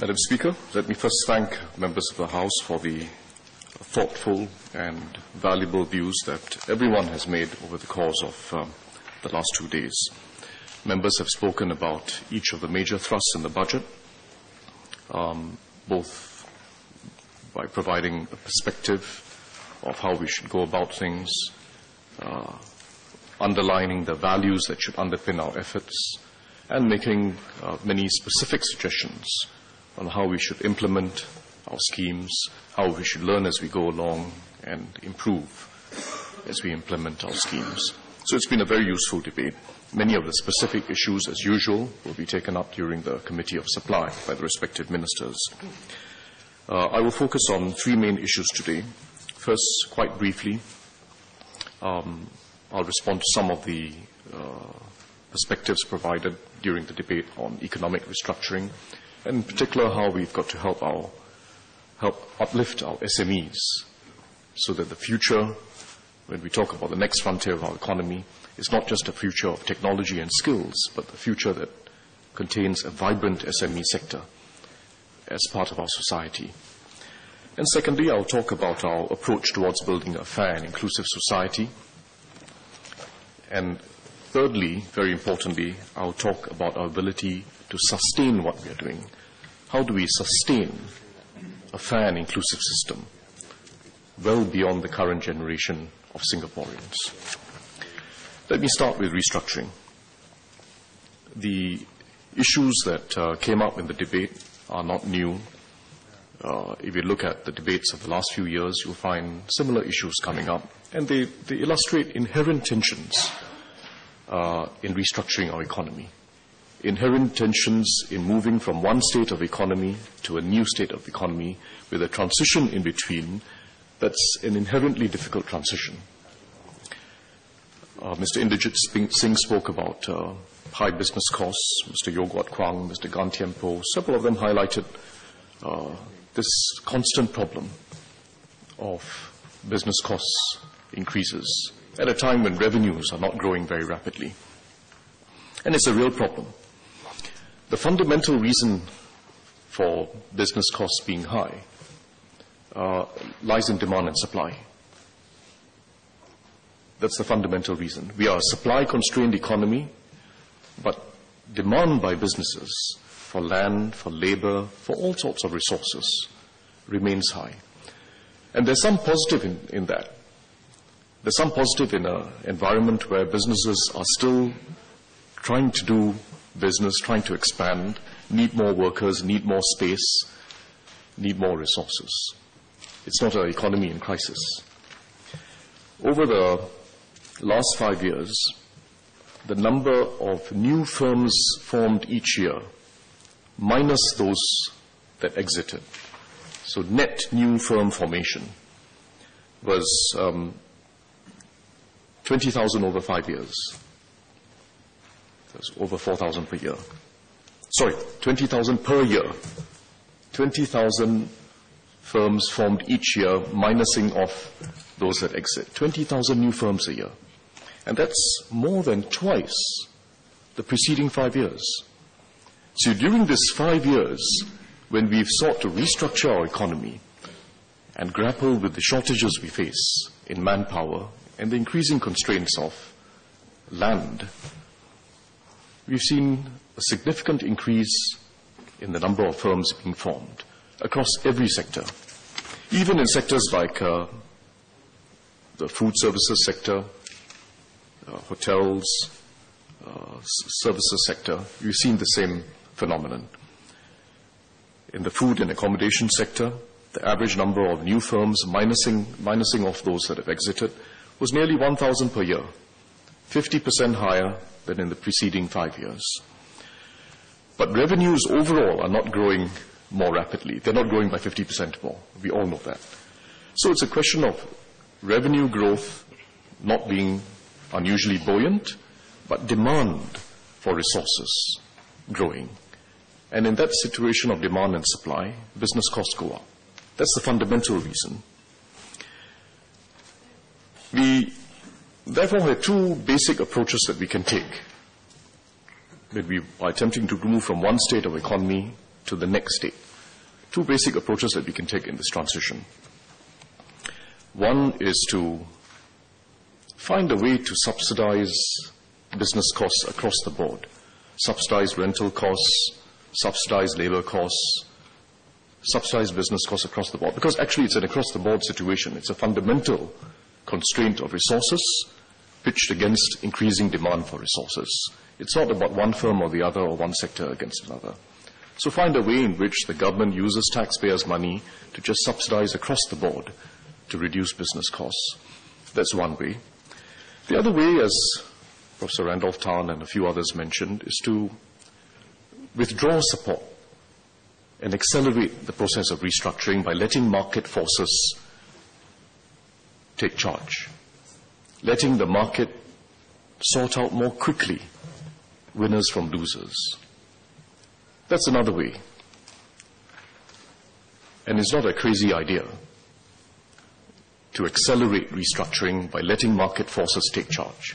Madam Speaker, let me first thank members of the House for the thoughtful and valuable views that everyone has made over the course of the last 2 days. Members have spoken about each of the major thrusts in the budget, both by providing a perspective of how we should go about things, underlining the values that should underpin our efforts, and making many specific suggestions on how we should implement our schemes, how we should learn as we go along and improve as we implement our schemes. So it's been a very useful debate. Many of the specific issues, as usual, will be taken up during the Committee of Supply by the respective ministers. I will focus on 3 main issues today. First, quite briefly, I'll respond to some of the perspectives provided during the debate on economic restructuring, and in particular how we've got to help uplift our SMEs so that the future, when we talk about the next frontier of our economy, is not just a future of technology and skills, but the future that contains a vibrant SME sector as part of our society. And secondly, I'll talk about our approach towards building a fair and inclusive society. And thirdly, very importantly, I'll talk about our ability to sustain what we are doing. How do we sustain a fair and inclusive system well beyond the current generation of Singaporeans? Let me start with restructuring. The issues that came up in the debate are not new. If you look at the debates of the last few years, you'll find similar issues coming up, and they illustrate inherent tensions in restructuring our economy, inherent tensions in moving from one state of economy to a new state of economy with a transition in between that's an inherently difficult transition. Mr. Inderjit Singh spoke about high business costs. Mr. Yogwat Kwang, Mr. Gan Thiam Poh, several of them highlighted this constant problem of business costs increases at a time when revenues are not growing very rapidly. And it's a real problem. The fundamental reason for business costs being high lies in demand and supply. That's the fundamental reason. We are a supply-constrained economy, but demand by businesses for land, for labor, for all sorts of resources remains high. And there's some positive in that. There's some positive in an environment where businesses are still trying to do business, trying to expand, need more workers, need more space, need more resources. It's not an economy in crisis. Over the last 5 years, the number of new firms formed each year, minus those that exited, so net new firm formation, was 20,000 over 5 years. That's over 4,000 per year. Sorry, 20,000 per year. 20,000 firms formed each year, minusing off those that exit. 20,000 new firms a year. And that's more than twice the preceding 5 years. So during this 5 years, when we've sought to restructure our economy and grapple with the shortages we face in manpower and the increasing constraints of land, we've seen a significant increase in the number of firms being formed across every sector. Even in sectors like the food services sector, hotels, services sector, we've seen the same phenomenon. In the food and accommodation sector, the average number of new firms, minusing off those that have exited, was nearly 1,000 per year, 50% higher than in the preceding 5 years. But revenues overall are not growing more rapidly. They're not growing by 50% more. We all know that. So it's a question of revenue growth not being unusually buoyant, but demand for resources growing. And in that situation of demand and supply, business costs go up. That's the fundamental reason. We therefore have 2 basic approaches that we can take when we are attempting to move from one state of economy to the next state. two basic approaches that we can take in this transition. One is to find a way to subsidize business costs across the board. Subsidize rental costs, subsidize labor costs, subsidize business costs across the board. Because actually it's an across-the-board situation. It's a fundamental constraint of resources pitched against increasing demand for resources. It's not about one firm or the other or one sector against another. So find a way in which the government uses taxpayers' money to just subsidize across the board to reduce business costs. That's one way. The other way, as Professor Randolph Tan and a few others mentioned, is to withdraw support and accelerate the process of restructuring by letting market forces take charge, letting the market sort out more quickly winners from losers. That's another way. And it's not a crazy idea to accelerate restructuring by letting market forces take charge.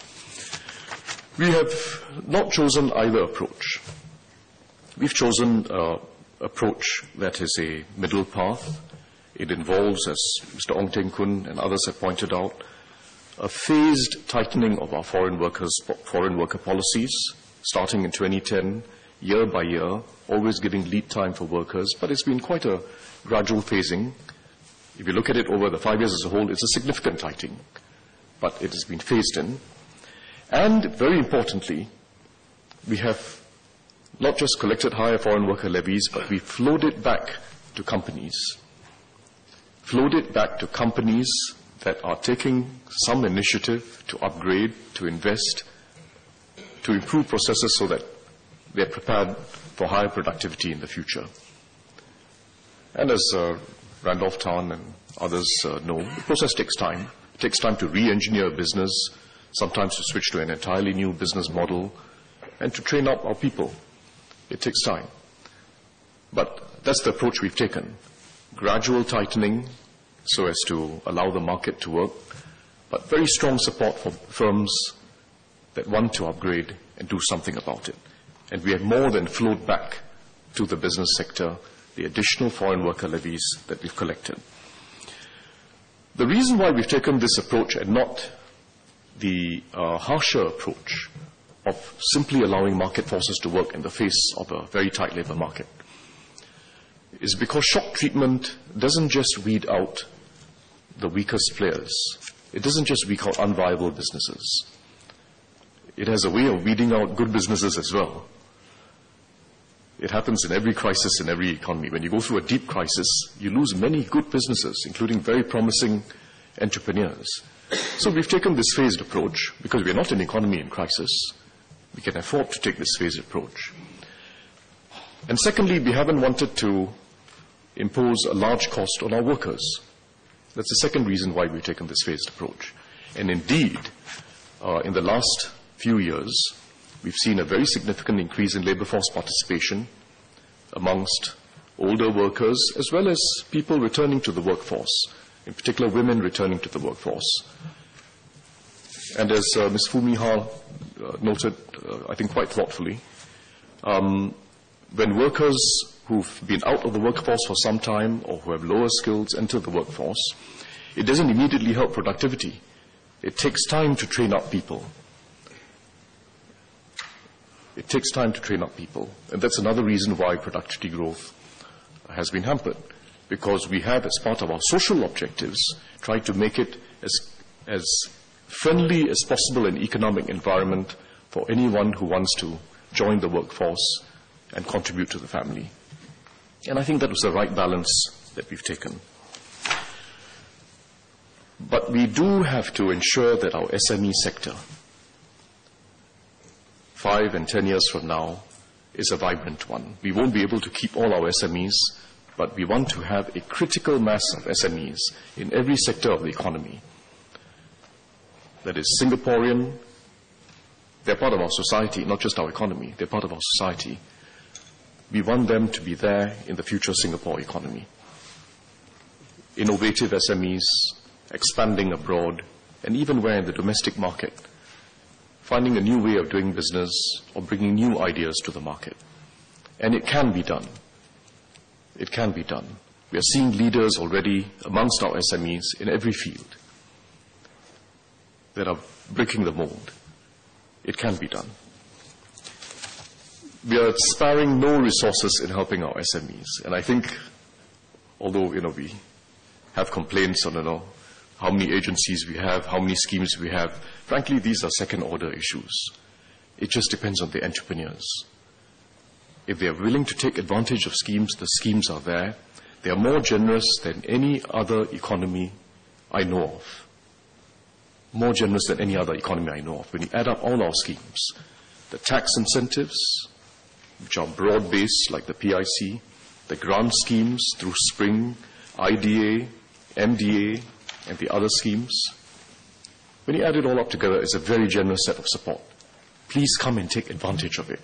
We have not chosen either approach. We've chosen an approach that is a middle path. It involves, as Mr. Ong Teng Koon and others have pointed out, a phased tightening of our foreign worker policies, starting in 2010, year by year, always giving lead time for workers, but it's been quite a gradual phasing. If you look at it over the 5 years as a whole, it's a significant tightening, but it has been phased in. And very importantly, we have not just collected higher foreign worker levies, but we flowed it back to companies. Flowed it back to companies that are taking some initiative to upgrade, to invest, to improve processes so that they're prepared for higher productivity in the future. And as Randolph Tan and others know, the process takes time. It takes time to re-engineer a business, sometimes to switch to an entirely new business model, and to train up our people. It takes time. But that's the approach we've taken. Gradual tightening so as to allow the market to work, but very strong support for firms that want to upgrade and do something about it. And we have more than flowed back to the business sector the additional foreign worker levies that we've collected. The reason why we've taken this approach and not the harsher approach of simply allowing market forces to work in the face of a very tight labor market is because shock treatment doesn't just weed out the weakest players. It doesn't just weed out unviable businesses. It has a way of weeding out good businesses as well. It happens in every crisis in every economy. When you go through a deep crisis, you lose many good businesses, including very promising entrepreneurs. So we've taken this phased approach because we're not an economy in crisis. We can afford to take this phased approach. And secondly, we haven't wanted to impose a large cost on our workers. That's the second reason why we've taken this phased approach. And indeed, in the last few years, we've seen a very significant increase in labor force participation amongst older workers as well as people returning to the workforce, in particular women returning to the workforce. And as Ms. Fumi Ha noted, I think quite thoughtfully, when workers who've been out of the workforce for some time or who have lower skills enter the workforce, it doesn't immediately help productivity. It takes time to train up people. It takes time to train up people. And that's another reason why productivity growth has been hampered. Because we have, as part of our social objectives, tried to make it as friendly as possible an economic environment for anyone who wants to join the workforce and contribute to the family. And I think that was the right balance that we've taken. But we do have to ensure that our SME sector, 5 and 10 years from now, is a vibrant one. We won't be able to keep all our SMEs, but we want to have a critical mass of SMEs in every sector of the economy. That is Singaporean. They're part of our society, not just our economy. They're part of our society. We want them to be there in the future Singapore economy. Innovative SMEs, expanding abroad, and even where in the domestic market, finding a new way of doing business or bringing new ideas to the market. And it can be done. It can be done. We are seeing leaders already amongst our SMEs in every field that are breaking the mold. It can be done. We are sparing no resources in helping our SMEs. And I think, although, we have complaints on, how many agencies we have, how many schemes we have, frankly, these are second-order issues. It just depends on the entrepreneurs. If they are willing to take advantage of schemes, the schemes are there. They are more generous than any other economy I know of. More generous than any other economy I know of. When you add up all our schemes, the tax incentives, which are broad-based like the PIC, the grant schemes through SPRING, IDA, MDA, and the other schemes, when you add it all up together, it's a very generous set of support. Please come and take advantage of it.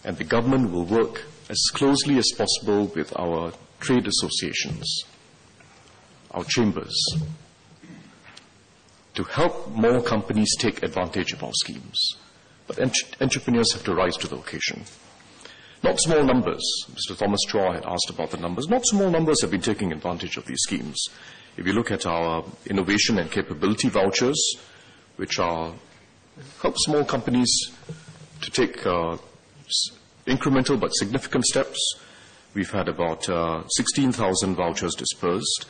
And the government will work as closely as possible with our trade associations, our chambers, to help more companies take advantage of our schemes. But entrepreneurs have to rise to the occasion. Not small numbers. Mr. Thomas Chua had asked about the numbers. Not small numbers have been taking advantage of these schemes. If you look at our innovation and capability vouchers, which help small companies to take incremental but significant steps, we've had about 16,000 vouchers dispersed,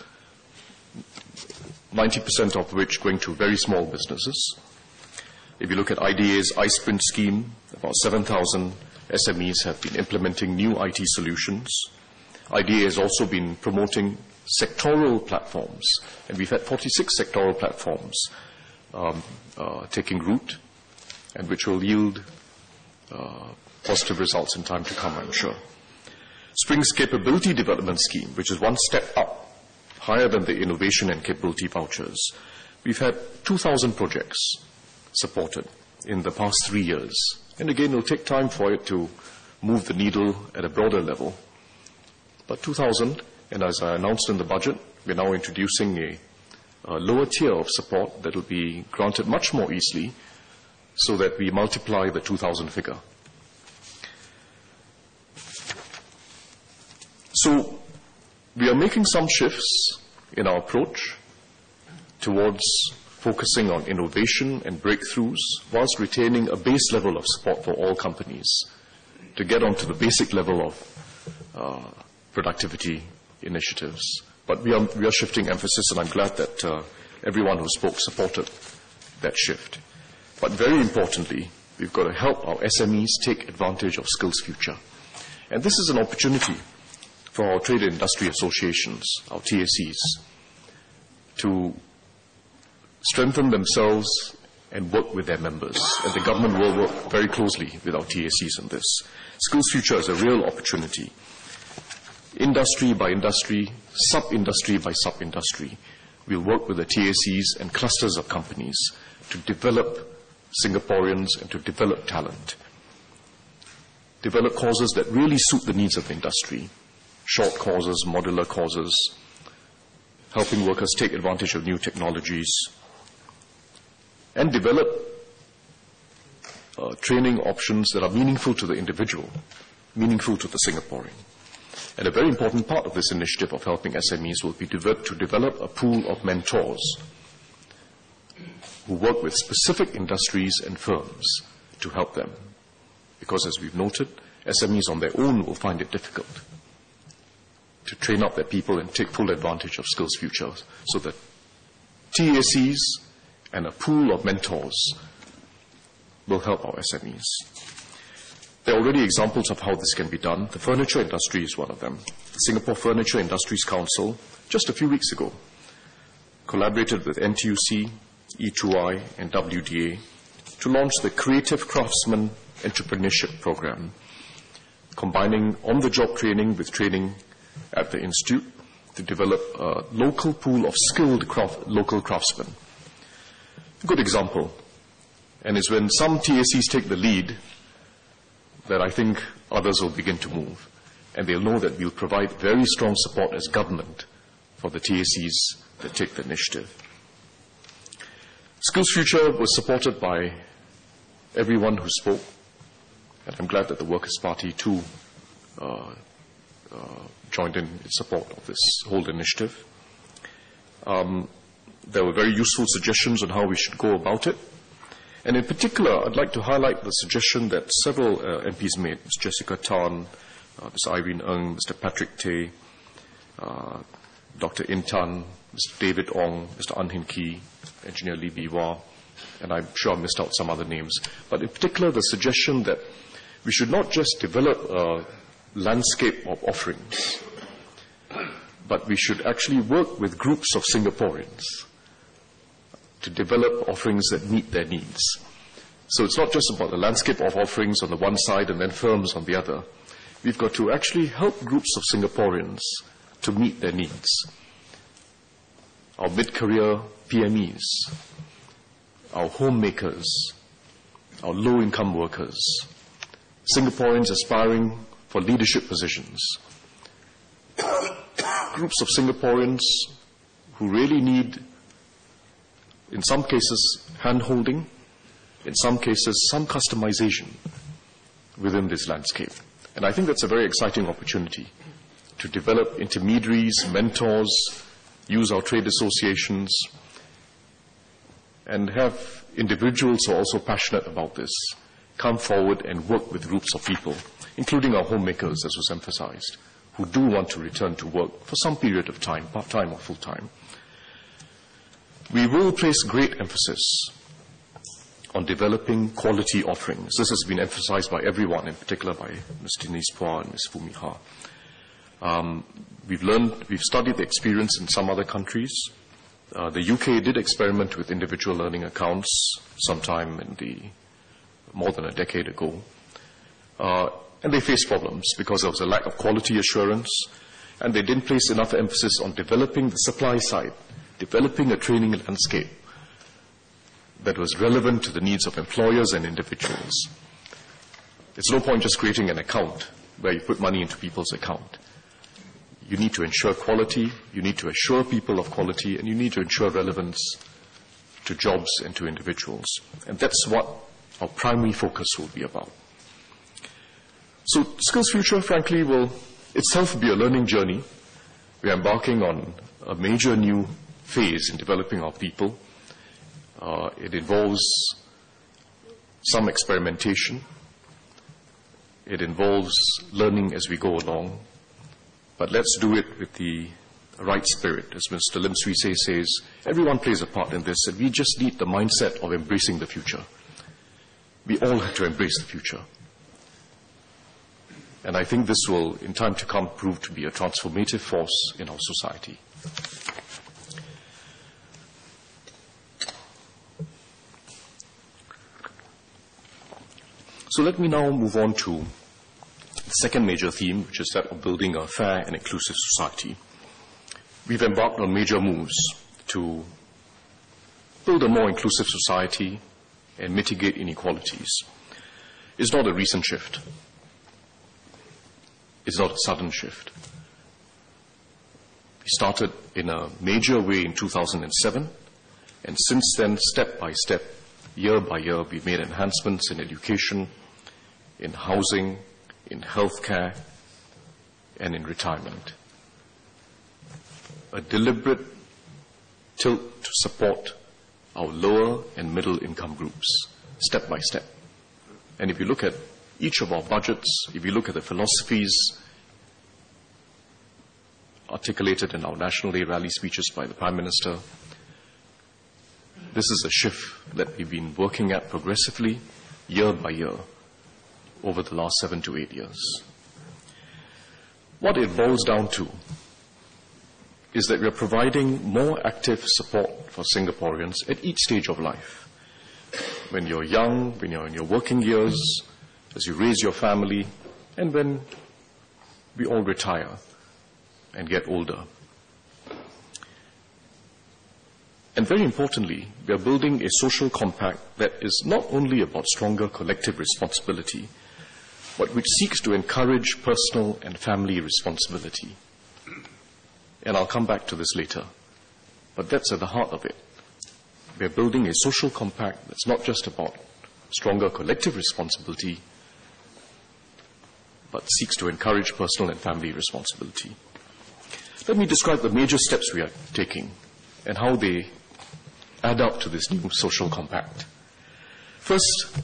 90% of which going to very small businesses. If you look at IDA's iSprint scheme, about 7,000 SMEs have been implementing new IT solutions. IDA has also been promoting sectoral platforms, and we've had 46 sectoral platforms taking root, and which will yield positive results in time to come, I'm sure. SPRING's Capability Development Scheme, which is one step up, higher than the innovation and capability vouchers. We've had 2,000 projects supported in the past 3 years. And again, it'll take time for it to move the needle at a broader level. But 2,000, and as I announced in the budget, we're now introducing a lower tier of support that will be granted much more easily so that we multiply the 2,000 figure. So we are making some shifts in our approach towards focusing on innovation and breakthroughs whilst retaining a base level of support for all companies to get onto the basic level of productivity initiatives. But we are shifting emphasis, and I'm glad that everyone who spoke supported that shift. But very importantly, we've got to help our SMEs take advantage of SkillsFuture. And this is an opportunity for our trade and industry associations, our TACs, to strengthen themselves and work with their members. And the government will work very closely with our TACs in this. SkillsFuture is a real opportunity. Industry by industry, sub-industry by sub-industry, we'll work with the TACs and clusters of companies to develop Singaporeans and to develop talent. Develop courses that really suit the needs of the industry. Short courses, modular courses, helping workers take advantage of new technologies, and develop training options that are meaningful to the individual, meaningful to the Singaporean. And a very important part of this initiative of helping SMEs will be to develop a pool of mentors who work with specific industries and firms to help them. Because as we've noted, SMEs on their own will find it difficult to train up their people and take full advantage of SkillsFuture, so that TACs and a pool of mentors will help our SMEs. There are already examples of how this can be done. The furniture industry is one of them. The Singapore Furniture Industries Council, just a few weeks ago, collaborated with NTUC, E2I, and WDA to launch the Creative Craftsman Entrepreneurship Program, combining on-the-job training with training at the Institute to develop a local pool of skilled local craftsmen. A good example, and is when some TACs take the lead, that I think others will begin to move. And they'll know that we'll provide very strong support as government for the TACs that take the initiative. SkillsFuture was supported by everyone who spoke, and I'm glad that the Workers' Party too joined in support of this whole initiative. There were very useful suggestions on how we should go about it. And in particular, I'd like to highlight the suggestion that several MPs made, Ms. Jessica Tan, Ms. Irene Ng, Mr. Patrick Tay, Dr. Intan, Mr. David Ong, Mr. An Hin Kee, Engineer Lee Bee Wah, and I'm sure I missed out some other names. But in particular, the suggestion that we should not just develop a landscape of offerings, but we should actually work with groups of Singaporeans to develop offerings that meet their needs. So it's not just about the landscape of offerings on the one side and then firms on the other. We've got to actually help groups of Singaporeans to meet their needs. Our mid-career PMEs, our homemakers, our low-income workers, Singaporeans aspiring for leadership positions, groups of Singaporeans who really need, in some cases, hand-holding, in some cases, some customization within this landscape. And I think that's a very exciting opportunity to develop intermediaries, mentors, use our trade associations, and have individuals who are also passionate about this come forward and work with groups of people, including our homemakers, as was emphasized, who do want to return to work for some period of time, part-time or full-time. We will place great emphasis on developing quality offerings. This has been emphasized by everyone, in particular by Ms. Denise Phua and Ms. Foo Mee Ha. We've studied the experience in some other countries. The UK did experiment with individual learning accounts sometime more than a decade ago. And they faced problems because there was a lack of quality assurance, and they didn't place enough emphasis on developing the supply side, developing a training landscape that was relevant to the needs of employers and individuals. It's no point just creating an account where you put money into people's account. You need to ensure quality, you need to assure people of quality, and you need to ensure relevance to jobs and to individuals. And that's what our primary focus will be about. So Skills Future, frankly, will itself be a learning journey. We are embarking on a major new phase in developing our people. It involves some experimentation. It involves learning as we go along. But let's do it with the right spirit. As Mr. Lim Swee Say says, everyone plays a part in this, and we just need the mindset of embracing the future. We all have to embrace the future. And I think this will, in time to come, prove to be a transformative force in our society. So let me now move on to the second major theme, which is that of building a fair and inclusive society. We've embarked on major moves to build a more inclusive society and mitigate inequalities. It's not a recent shift. It's not a sudden shift. We started in a major way in 2007, and since then, step by step, year by year, we've made enhancements in education, in housing, in healthcare, and in retirement. A deliberate tilt to support our lower and middle income groups, step by step. And if you look at each of our budgets, if you look at the philosophies articulated in our National Day rally speeches by the Prime Minister, this is a shift that we've been working at progressively, year by year, over the last 7 to 8 years. What it boils down to is that we are providing more active support for Singaporeans at each stage of life. When you're young, when you're in your working years, as you raise your family, and when we all retire and get older. And very importantly, we are building a social compact that is not only about stronger collective responsibility, but which seeks to encourage personal and family responsibility. And I'll come back to this later. But that's at the heart of it. We are building a social compact that's not just about stronger collective responsibility, but seeks to encourage personal and family responsibility. Let me describe the major steps we are taking and how they add up to this new social compact. First,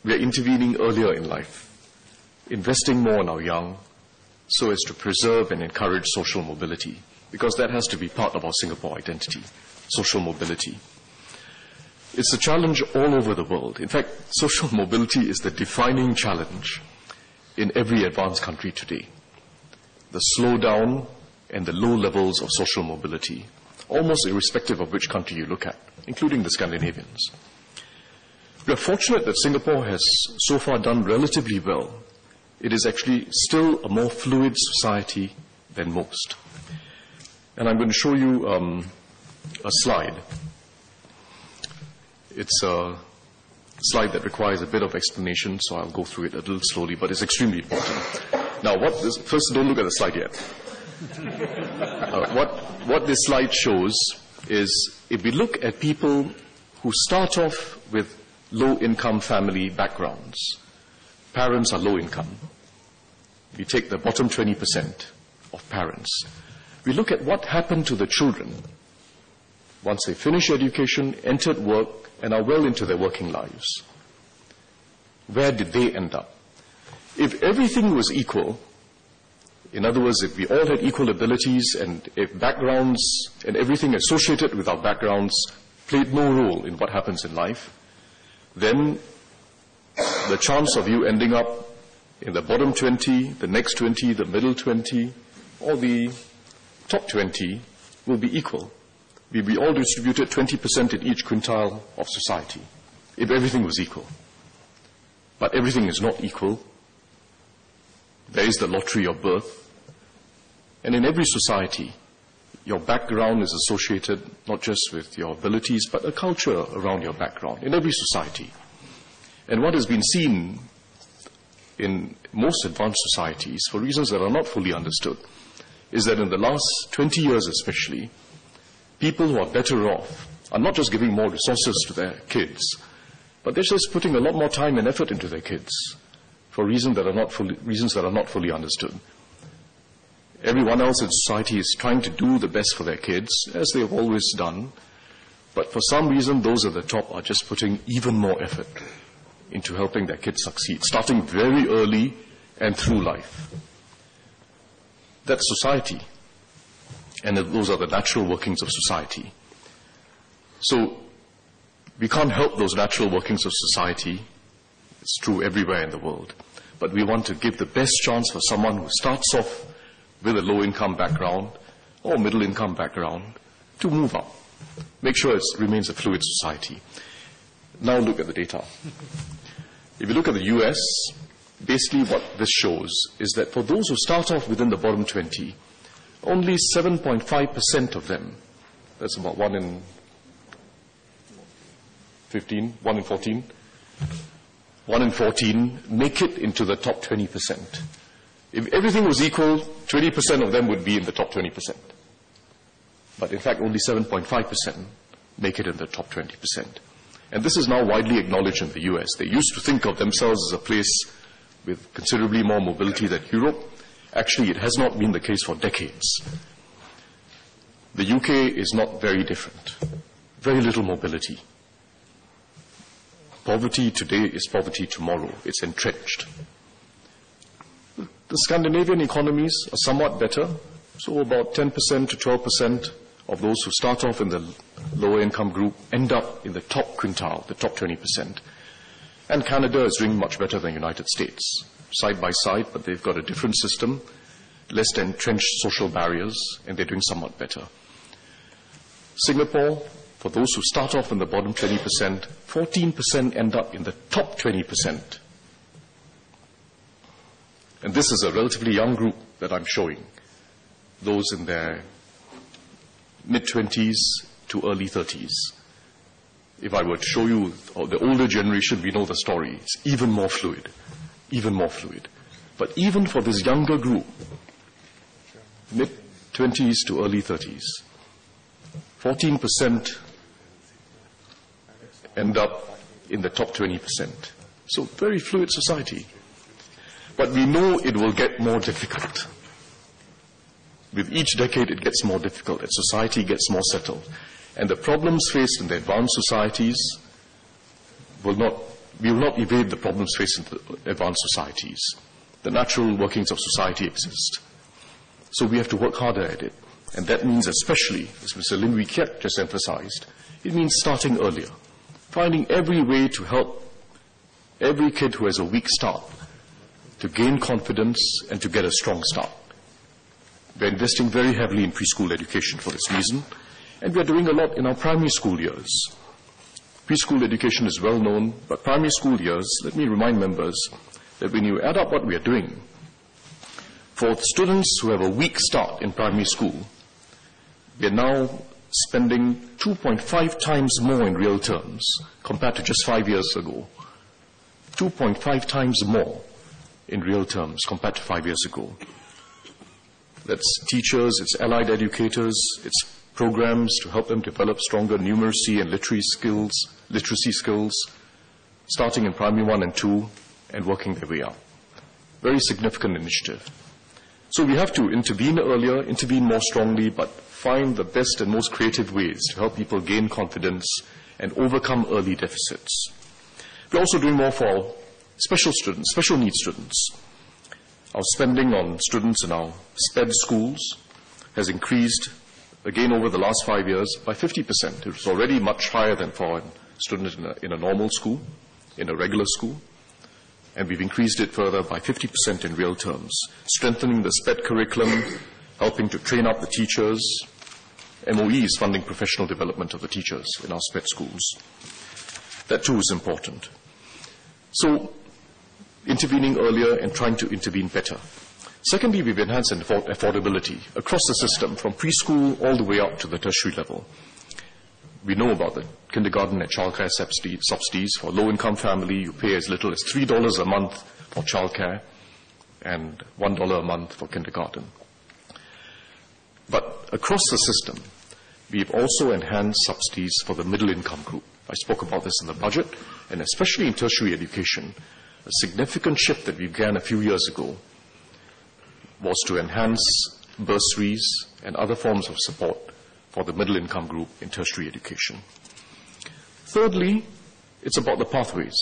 we are intervening earlier in life, investing more in our young so as to preserve and encourage social mobility, because that has to be part of our Singapore identity, social mobility. It's a challenge all over the world. In fact, social mobility is the defining challenge in every advanced country today. The slowdown and the low levels of social mobility, almost irrespective of which country you look at, including the Scandinavians. We are fortunate that Singapore has so far done relatively well. It is actually still a more fluid society than most. And I'm going to show you a slide. It's a slide that requires a bit of explanation, so I'll go through it a little slowly, but it's extremely important. Now, first, don't look at the slide yet. What this slide shows is, if we look at people who start off with low-income family backgrounds, parents are low income. We take the bottom 20% of parents. We look at what happened to the children once they finish education, entered work, and are well into their working lives. Where did they end up? If everything was equal, in other words, if we all had equal abilities and if backgrounds and everything associated with our backgrounds played no role in what happens in life, then the chance of you ending up in the bottom 20, the next 20, the middle 20, or the top 20 will be equal. We'll be all distributed 20% in each quintile of society, if everything was equal. But everything is not equal. There is the lottery of birth. And in every society, your background is associated not just with your abilities, but a culture around your background, in every society. And what has been seen in most advanced societies, for reasons that are not fully understood, is that in the last 20 years especially, people who are better off are not just giving more resources to their kids, but they're just putting a lot more time and effort into their kids for reasons that are not fully understood. Everyone else in society is trying to do the best for their kids, as they have always done, but for some reason those at the top are just putting even more effort into helping their kids succeed, starting very early and through life. That's society. And those are the natural workings of society. So we can't help those natural workings of society. It's true everywhere in the world. But we want to give the best chance for someone who starts off with a low-income background or middle-income background to move up. Make sure it remains a fluid society. Now look at the data. If you look at the US, basically what this shows is that for those who start off within the bottom 20, only 7.5% of them, that's about 1 in 15, 1 in 14, 1 in 14 make it into the top 20%. If everything was equal, 20% of them would be in the top 20%. But in fact, only 7.5% make it in the top 20%. And this is now widely acknowledged in the US. They used to think of themselves as a place with considerably more mobility than Europe. Actually, it has not been the case for decades. The UK is not very different. Very little mobility. Poverty today is poverty tomorrow. It's entrenched. The Scandinavian economies are somewhat better. So about 10% to 12% of those who start off in the lower income group end up in the top quintile, the top 20%. And Canada is doing much better than the United States. Side by side, but they've got a different system, less entrenched social barriers, and they're doing somewhat better. Singapore, for those who start off in the bottom 20%, 14% end up in the top 20%. And this is a relatively young group that I'm showing, those in their mid-20s to early 30s. If I were to show you the older generation, we know the story. It's even more fluid. Even more fluid. But even for this younger group, mid-20s to early 30s, 14% end up in the top 20%. So very fluid society. But we know it will get more difficult. With each decade, it gets more difficult as society gets more settled. And the problems faced in the advanced societies we will not evade the problems faced in the advanced societies. The natural workings of society exist. So we have to work harder at it. And that means especially, as Mr. Lim Wee Kiat just emphasized, it means starting earlier, finding every way to help every kid who has a weak start to gain confidence and to get a strong start. We're investing very heavily in preschool education for this reason, and we're doing a lot in our primary school years. Preschool education is well known, but primary school years, let me remind members that when you add up what we are doing, for students who have a weak start in primary school, we are now spending 2.5 times more in real terms compared to just 5 years ago. 2.5 times more in real terms compared to 5 years ago. That's teachers, it's allied educators, it's programs to help them develop stronger numeracy and literacy skills, starting in primary 1 and 2 and working their way up. Very significant initiative. So we have to intervene earlier, intervene more strongly, but find the best and most creative ways to help people gain confidence and overcome early deficits. We're also doing more for special students, special needs students. Our spending on students in our SPED schools has increased, again over the last 5 years, by 50%. It was already much higher than for a student in a normal school, in a regular school. And we've increased it further by 50% in real terms, strengthening the SPED curriculum, helping to train up the teachers. MOE is funding professional development of the teachers in our SPED schools. That too is important. So, intervening earlier and trying to intervene better. Secondly, we've enhanced affordability across the system, from preschool all the way up to the tertiary level. We know about the kindergarten and childcare subsidies. For a low-income family, you pay as little as $3 a month for childcare and $1 a month for kindergarten. But across the system, we've also enhanced subsidies for the middle-income group. I spoke about this in the budget, and especially in tertiary education. A significant shift that we began a few years ago was to enhance bursaries and other forms of support for the middle-income group in tertiary education. Thirdly, it's about the pathways.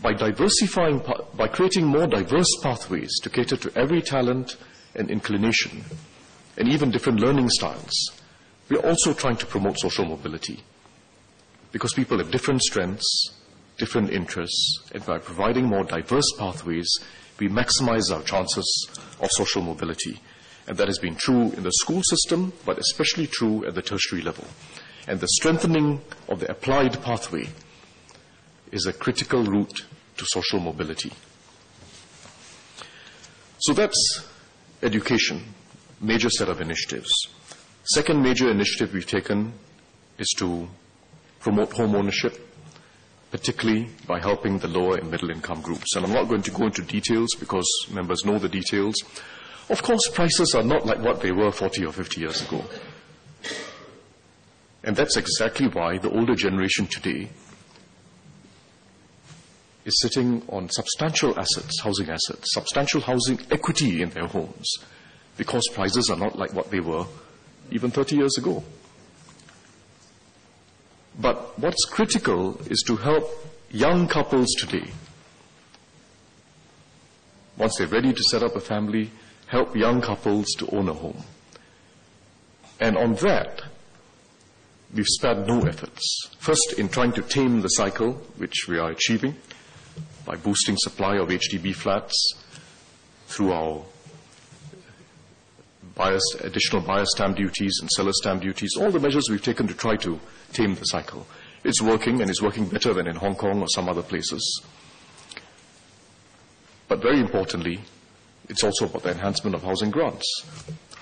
By creating more diverse pathways to cater to every talent and inclination, and even different learning styles, we're also trying to promote social mobility. Because people have different strengths, different interests, and by providing more diverse pathways, we maximize our chances of social mobility. And that has been true in the school system, but especially true at the tertiary level. And the strengthening of the applied pathway is a critical route to social mobility. So that's education, major set of initiatives. Second major initiative we've taken is to promote home ownership, particularly by helping the lower and middle income groups. And I'm not going to go into details because members know the details. Of course, prices are not like what they were 40 or 50 years ago. And that's exactly why the older generation today is sitting on substantial assets, housing assets, substantial housing equity in their homes, because prices are not like what they were even 30 years ago. But what's critical is to help young couples today, once they're ready to set up a family, help young couples to own a home. And on that, we've spared no efforts. First, in trying to tame the cycle, which we are achieving by boosting supply of HDB flats through our additional buyer stamp duties and seller stamp duties, all the measures we've taken to try to tame the cycle. It's working, and it's working better than in Hong Kong or some other places. But very importantly, it's also about the enhancement of housing grants,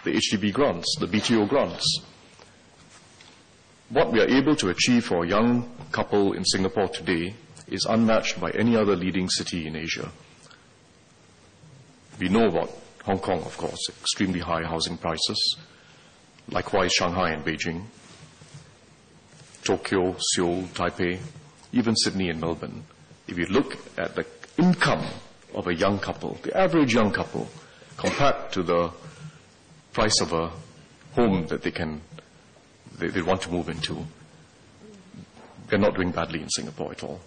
the HDB grants, the BTO grants. What we are able to achieve for a young couple in Singapore today is unmatched by any other leading city in Asia. We know about Hong Kong, of course, extremely high housing prices. Likewise, Shanghai and Beijing, Tokyo, Seoul, Taipei, even Sydney and Melbourne. If you look at the income of a young couple, the average young couple, compared to the price of a home that they want to move into, they're not doing badly in Singapore at all.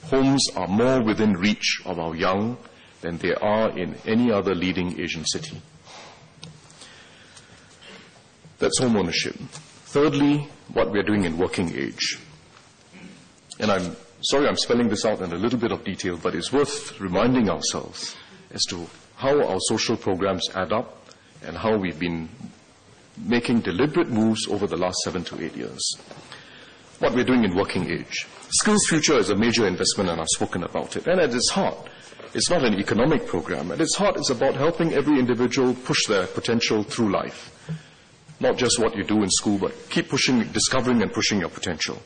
Homes are more within reach of our young than they are in any other leading Asian city. That's home ownership. Thirdly, what we're doing in working age. And I'm sorry I'm spelling this out in a little bit of detail, but it's worth reminding ourselves as to how our social programs add up and how we've been making deliberate moves over the last 7 to 8 years. What we're doing in working age. Skills Future is a major investment, and I've spoken about it. And at its heart, it's not an economic program. At its heart, it's about helping every individual push their potential through life. Not just what you do in school, but keep pushing, discovering and pushing your potential.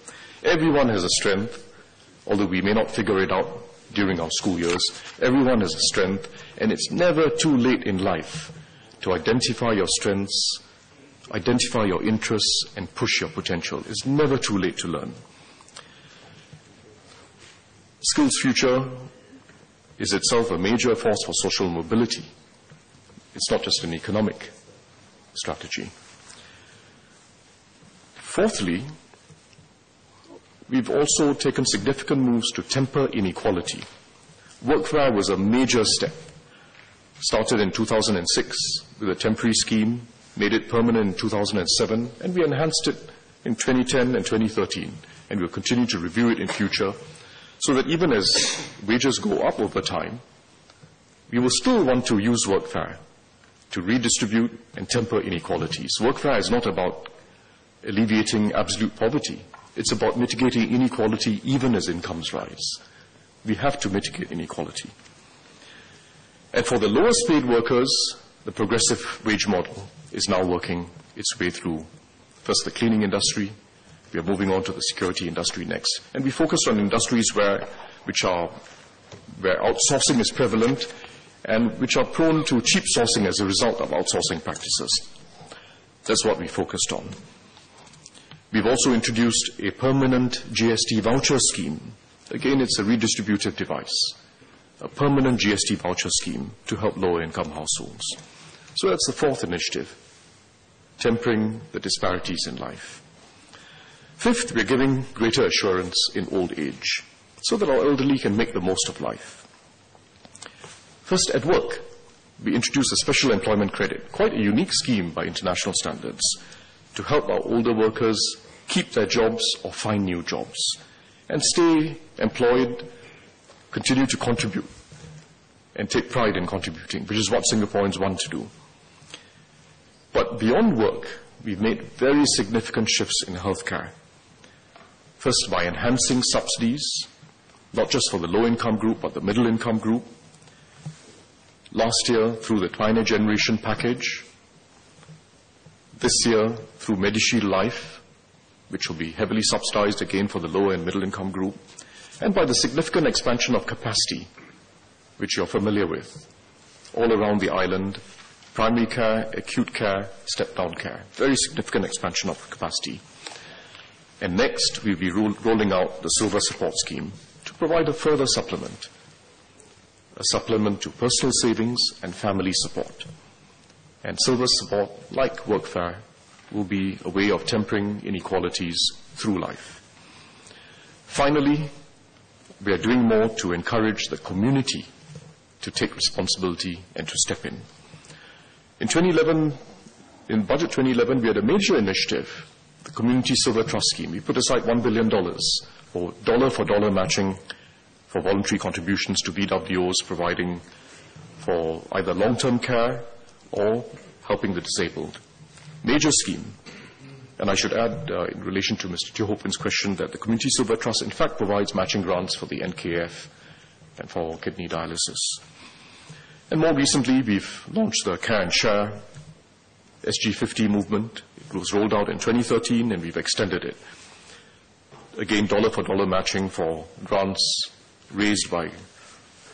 Everyone has a strength, although we may not figure it out during our school years. Everyone has a strength, and it's never too late in life to identify your strengths, identify your interests, and push your potential. It's never too late to learn. Skills Future is itself a major force for social mobility. It's not just an economic strategy. Fourthly, we've also taken significant moves to temper inequality. Workfare was a major step. Started in 2006 with a temporary scheme, made it permanent in 2007, and we enhanced it in 2010 and 2013, and we'll continue to review it in future, so that even as wages go up over time, we will still want to use workfare to redistribute and temper inequalities. Workfare is not about alleviating absolute poverty. It's about mitigating inequality even as incomes rise. We have to mitigate inequality. And for the lowest paid workers, the progressive wage model is now working its way through first the cleaning industry. We are moving on to the security industry next. And we focus on industries where outsourcing is prevalent and which are prone to cheap sourcing as a result of outsourcing practices. That's what we focused on. We've also introduced a permanent GST voucher scheme. Again, it's a redistributive device. A permanent GST voucher scheme to help lower income households. So that's the fourth initiative, tempering the disparities in life. Fifth, we're giving greater assurance in old age so that our elderly can make the most of life. First, at work, we introduced a special employment credit, quite a unique scheme by international standards, to help our older workers keep their jobs or find new jobs and stay employed, continue to contribute and take pride in contributing, which is what Singaporeans want to do. But beyond work, we've made very significant shifts in healthcare. First, by enhancing subsidies, not just for the low-income group, but the middle-income group. Last year, through the Pioneer Generation package. This year, through MediShield Life, which will be heavily subsidized again for the lower and middle-income group. And by the significant expansion of capacity, which you're familiar with, all around the island, primary care, acute care, step-down care. Very significant expansion of capacity. And next, we'll be rolling out the Silver Support Scheme to provide a further supplement, a supplement to personal savings and family support. And Silver Support, like Workfare, will be a way of tempering inequalities through life. Finally, we are doing more to encourage the community to take responsibility and to step in. In 2011, in Budget 2011, we had a major initiative, the Community Silver Trust Scheme. We put aside $1 billion for dollar-for-dollar matching for voluntary contributions to BWOs, providing for either long-term care or helping the disabled. Major scheme. And I should add, in relation to Mr. Teo Ho Pin's question, that the Community Silver Trust in fact provides matching grants for the NKF and for kidney dialysis. And more recently, we've launched the Care and Share SG50 movement. It was rolled out in 2013, and we've extended it. Again, dollar-for-dollar matching for grants raised by,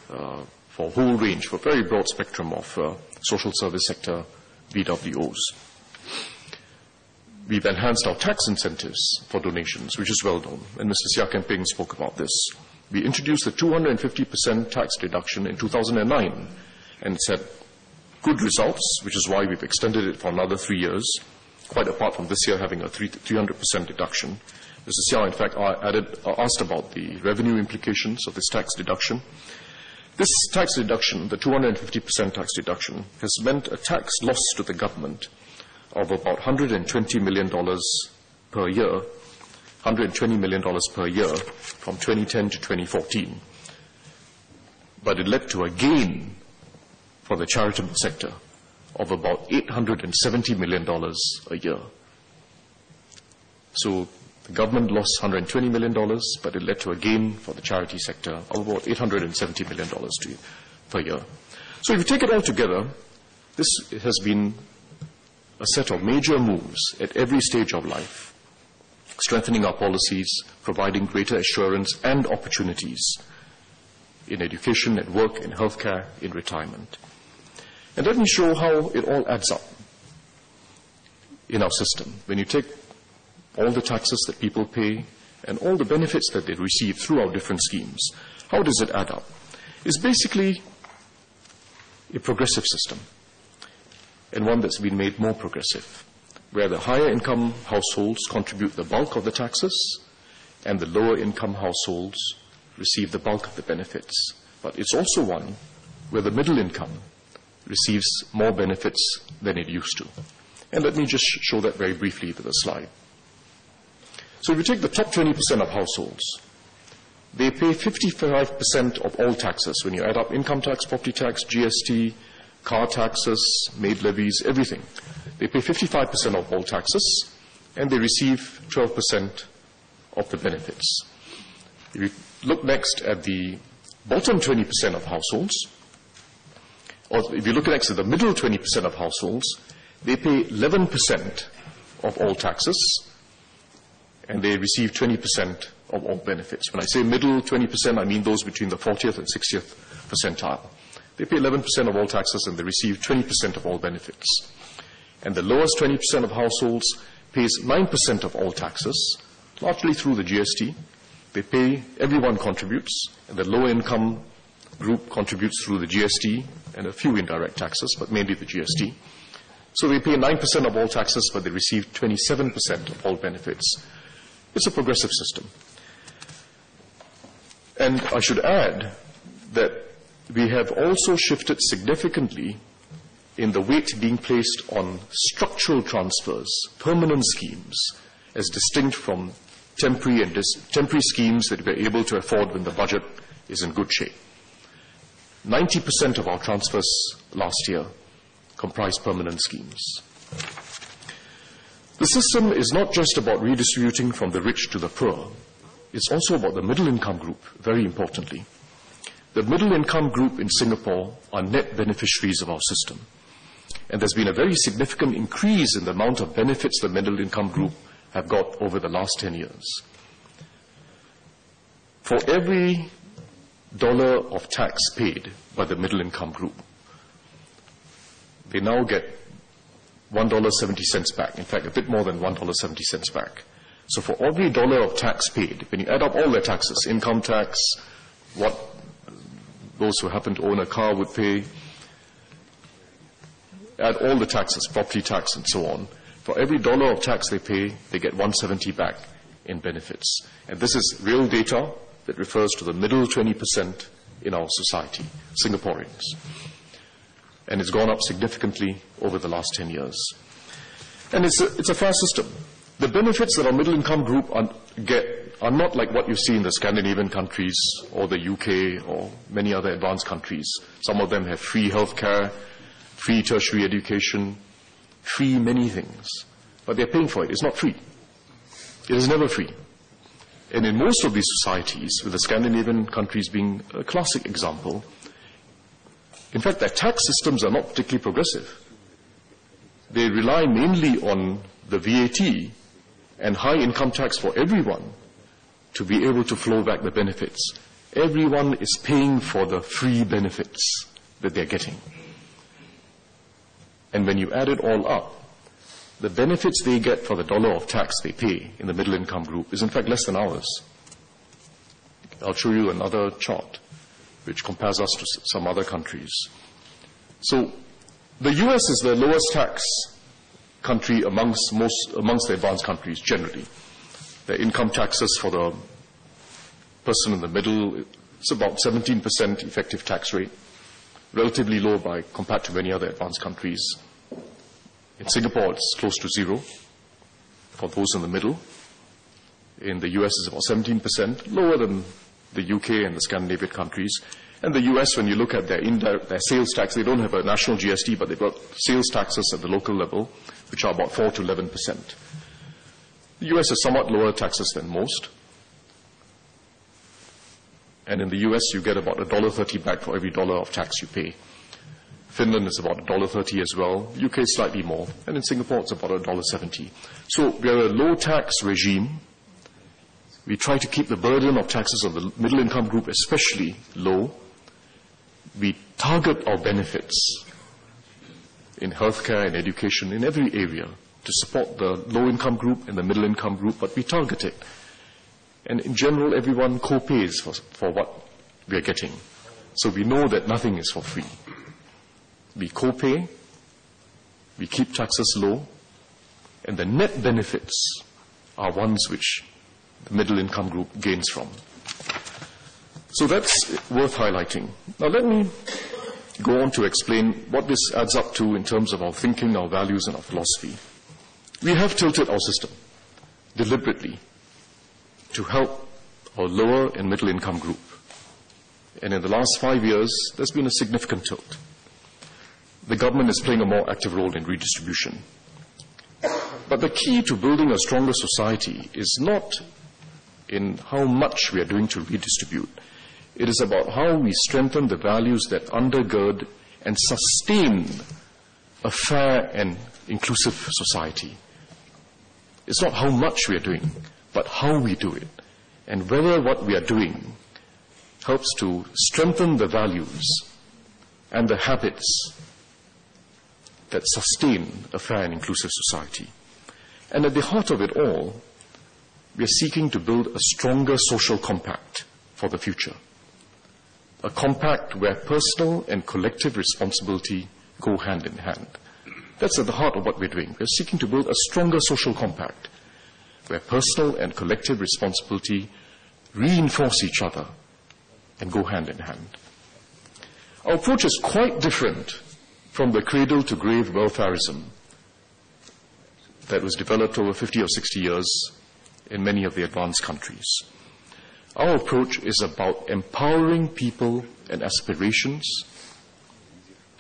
for a whole range, for a very broad spectrum of social service sector BWOs. We've enhanced our tax incentives for donations, which is well known, and Mr. Seah Keng Peng spoke about this. We introduced the 250% tax deduction in 2009, and it's had good results, which is why we've extended it for another 3 years, quite apart from this year having a 300% deduction. Mr. Seah, in fact, asked about the revenue implications of this tax deduction. This tax deduction, the 250% tax deduction, has meant a tax loss to the government of about $120 million per year, $120 million per year from 2010 to 2014. But it led to a gain for the charitable sector of about $870 million a year. So the government lost $120 million, but it led to a gain for the charity sector of about $870 million per year. So if you take it all together, this has been a set of major moves at every stage of life, strengthening our policies, providing greater assurance and opportunities in education, at work, in healthcare, in retirement. And let me show how it all adds up in our system. When you take all the taxes that people pay and all the benefits that they receive through our different schemes, how does it add up? It's basically a progressive system, and one that's been made more progressive, where the higher income households contribute the bulk of the taxes and the lower income households receive the bulk of the benefits. But it's also one where the middle income receives more benefits than it used to. And let me just show that very briefly with a slide. So if you take the top 20% of households, they pay 55% of all taxes. When you add up income tax, property tax, GST, car taxes, maid levies, everything, they pay 55% of all taxes, and they receive 12% of the benefits. If you look next at the bottom 20% of households, or if you look next at the middle 20% of households, they pay 11% of all taxes, and they receive 20% of all benefits. When I say middle 20%, I mean those between the 40th and 60th percentile. They pay 11% of all taxes, and they receive 20% of all benefits. And the lowest 20% of households pays 9% of all taxes, largely through the GST. They pay, everyone contributes, and the lower income group contributes through the GST and a few indirect taxes, but mainly the GST. So they pay 9% of all taxes, but they receive 27% of all benefits. It's a progressive system. And I should add that we have also shifted significantly in the weight being placed on structural transfers, permanent schemes, as distinct from temporary schemes that we're able to afford when the budget is in good shape. 90% of our transfers last year comprised permanent schemes. The system is not just about redistributing from the rich to the poor. It's also about the middle income group, very importantly. The middle income group in Singapore are net beneficiaries of our system. And there's been a very significant increase in the amount of benefits the middle income group have got over the last 10 years. For every dollar of tax paid by the middle income group, they now get $1.70 back. In fact, a bit more than $1.70 back. So for every dollar of tax paid, when you add up all their taxes, income tax, what those who happen to own a car would pay, add all the taxes, property tax and so on, for every dollar of tax they pay, they get $1.70 back in benefits. And this is real data that refers to the middle 20% in our society, Singaporeans. And it's gone up significantly over the last 10 years. And it's a fair system. The benefits that our middle income group get are not like what you see in the Scandinavian countries or the UK or many other advanced countries. Some of them have free healthcare, free tertiary education, free many things. But they're paying for it. It's not free. It is never free. And in most of these societies, with the Scandinavian countries being a classic example, in fact, their tax systems are not particularly progressive. They rely mainly on the VAT and high income tax for everyone to be able to flow back the benefits. Everyone is paying for the free benefits that they're getting. And when you add it all up, the benefits they get for the dollar of tax they pay in the middle income group is in fact less than ours. I'll show you another chart which compares us to some other countries. So the US is the lowest tax country amongst the advanced countries generally. The income taxes for the person in the middle, it's about 17% effective tax rate, relatively low compared to many other advanced countries. In Singapore, it's close to zero for those in the middle. In the US, it's about 17%, lower than the UK and the Scandinavian countries. And the US, when you look at their sales tax, they don't have a national GST, but they've got sales taxes at the local level, which are about 4 to 11%. The US has somewhat lower taxes than most. And in the US, you get about $1.30 back for every dollar of tax you pay. Finland is about $1.30 as well. UK is slightly more. And in Singapore, it's about $1.70. So we are a low tax regime. We try to keep the burden of taxes on the middle income group especially low. We target our benefits in healthcare and education in every area to support the low income group and the middle income group, but we target it. And in general, everyone co-pays for what we are getting. So we know that nothing is for free. We co-pay, we keep taxes low, and the net benefits are ones which the middle income group gains from. So that's worth highlighting. Now let me go on to explain what this adds up to in terms of our thinking, our values, and our philosophy. We have tilted our system deliberately to help our lower and middle income group. And in the last 5 years, there's been a significant tilt. The government is playing a more active role in redistribution. But the key to building a stronger society is not in how much we are doing to redistribute. It is about how we strengthen the values that undergird and sustain a fair and inclusive society. It's not how much we are doing, but how we do it, and whether what we are doing helps to strengthen the values and the habits that sustain a fair and inclusive society. And at the heart of it all, we are seeking to build a stronger social compact for the future. A compact where personal and collective responsibility go hand in hand. That's at the heart of what we're doing. We're seeking to build a stronger social compact where personal and collective responsibility reinforce each other and go hand in hand. Our approach is quite different from the cradle-to-grave welfarism that was developed over 50 or 60 years in many of the advanced countries. Our approach is about empowering people and aspirations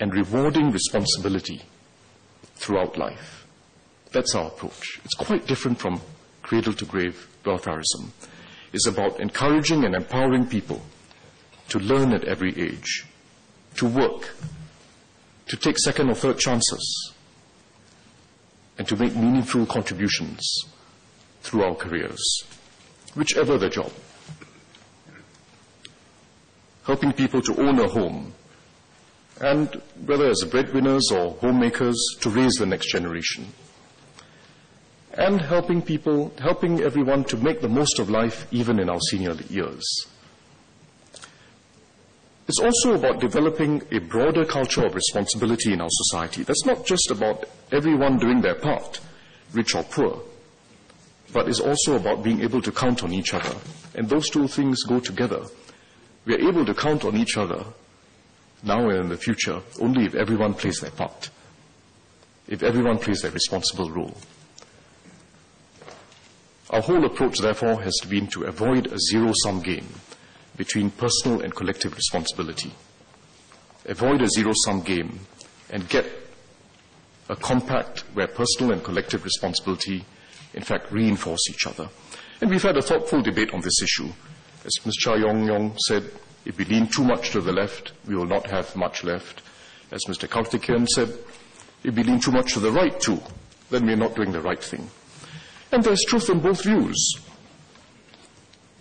and rewarding responsibility throughout life. That's our approach. It's quite different from cradle-to-grave welfarism. It's about encouraging and empowering people to learn at every age, to work, to take second or third chances, and to make meaningful contributions through our careers, whichever the job. Helping people to own a home, and whether as breadwinners or homemakers, to raise the next generation. And helping everyone to make the most of life even in our senior years. It's also about developing a broader culture of responsibility in our society. That's not just about everyone doing their part, rich or poor, but it's also about being able to count on each other. And those two things go together. We are able to count on each other now and in the future only if everyone plays their part, if everyone plays their responsible role. Our whole approach, therefore, has been to avoid a zero-sum game between personal and collective responsibility. Avoid a zero-sum game and get a compact where personal and collective responsibility, in fact, reinforce each other. And we've had a thoughtful debate on this issue. As Ms. Cha Yong said, if we lean too much to the left, we will not have much left. As Mr. Karthikeyan said, if we lean too much to the right too, then we're not doing the right thing. And there's truth in both views.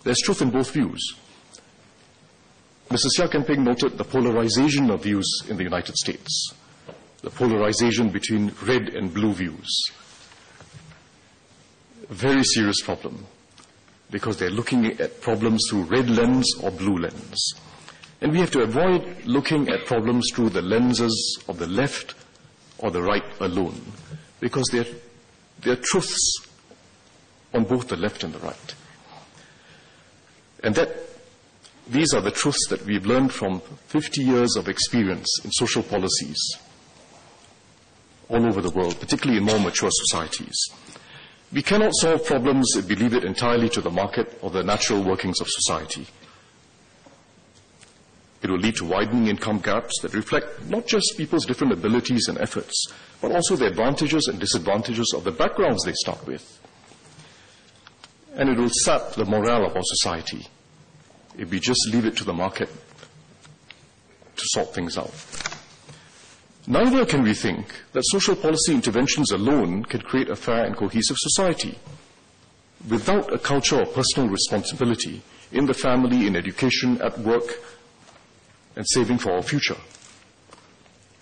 There's truth in both views. Mr. Seah Kian Peng noted the polarization of views in the United States, the polarization between red and blue views. A very serious problem. because they're looking at problems through red lens or blue lens. And we have to avoid looking at problems through the lenses of the left or the right alone, because there are truths on both the left and the right. And these are the truths that we've learned from 50 years of experience in social policies all over the world, particularly in more mature societies. We cannot solve problems if we leave it entirely to the market or the natural workings of society. It will lead to widening income gaps that reflect not just people's different abilities and efforts, but also the advantages and disadvantages of the backgrounds they start with. And it will sap the morale of our society if we just leave it to the market to sort things out. Neither can we think that social policy interventions alone can create a fair and cohesive society. Without a culture of personal responsibility in the family, in education, at work, and saving for our future,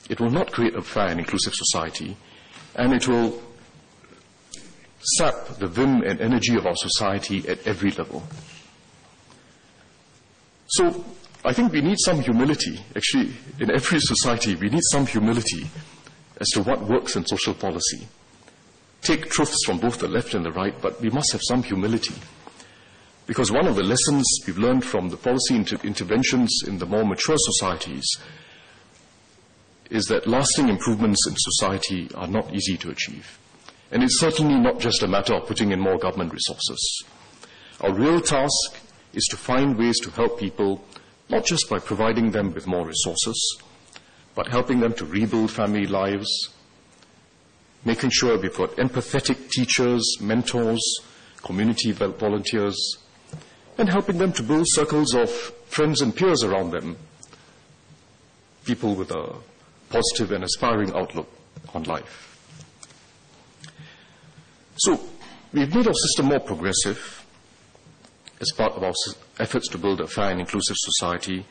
it will not create a fair and inclusive society, and it will sap the vim and energy of our society at every level. So, I think we need some humility. Actually, in every society, we need some humility as to what works in social policy. Take truths from both the left and the right, but we must have some humility. Because one of the lessons we've learned from the policy interventions in the more mature societies is that lasting improvements in society are not easy to achieve. And it's certainly not just a matter of putting in more government resources. Our real task is to find ways to help people, not just by providing them with more resources, but helping them to rebuild family lives, making sure we've got empathetic teachers, mentors, community volunteers, and helping them to build circles of friends and peers around them, people with a positive and aspiring outlook on life. So, we've made our system more progressive as part of our efforts to build a fair and inclusive society,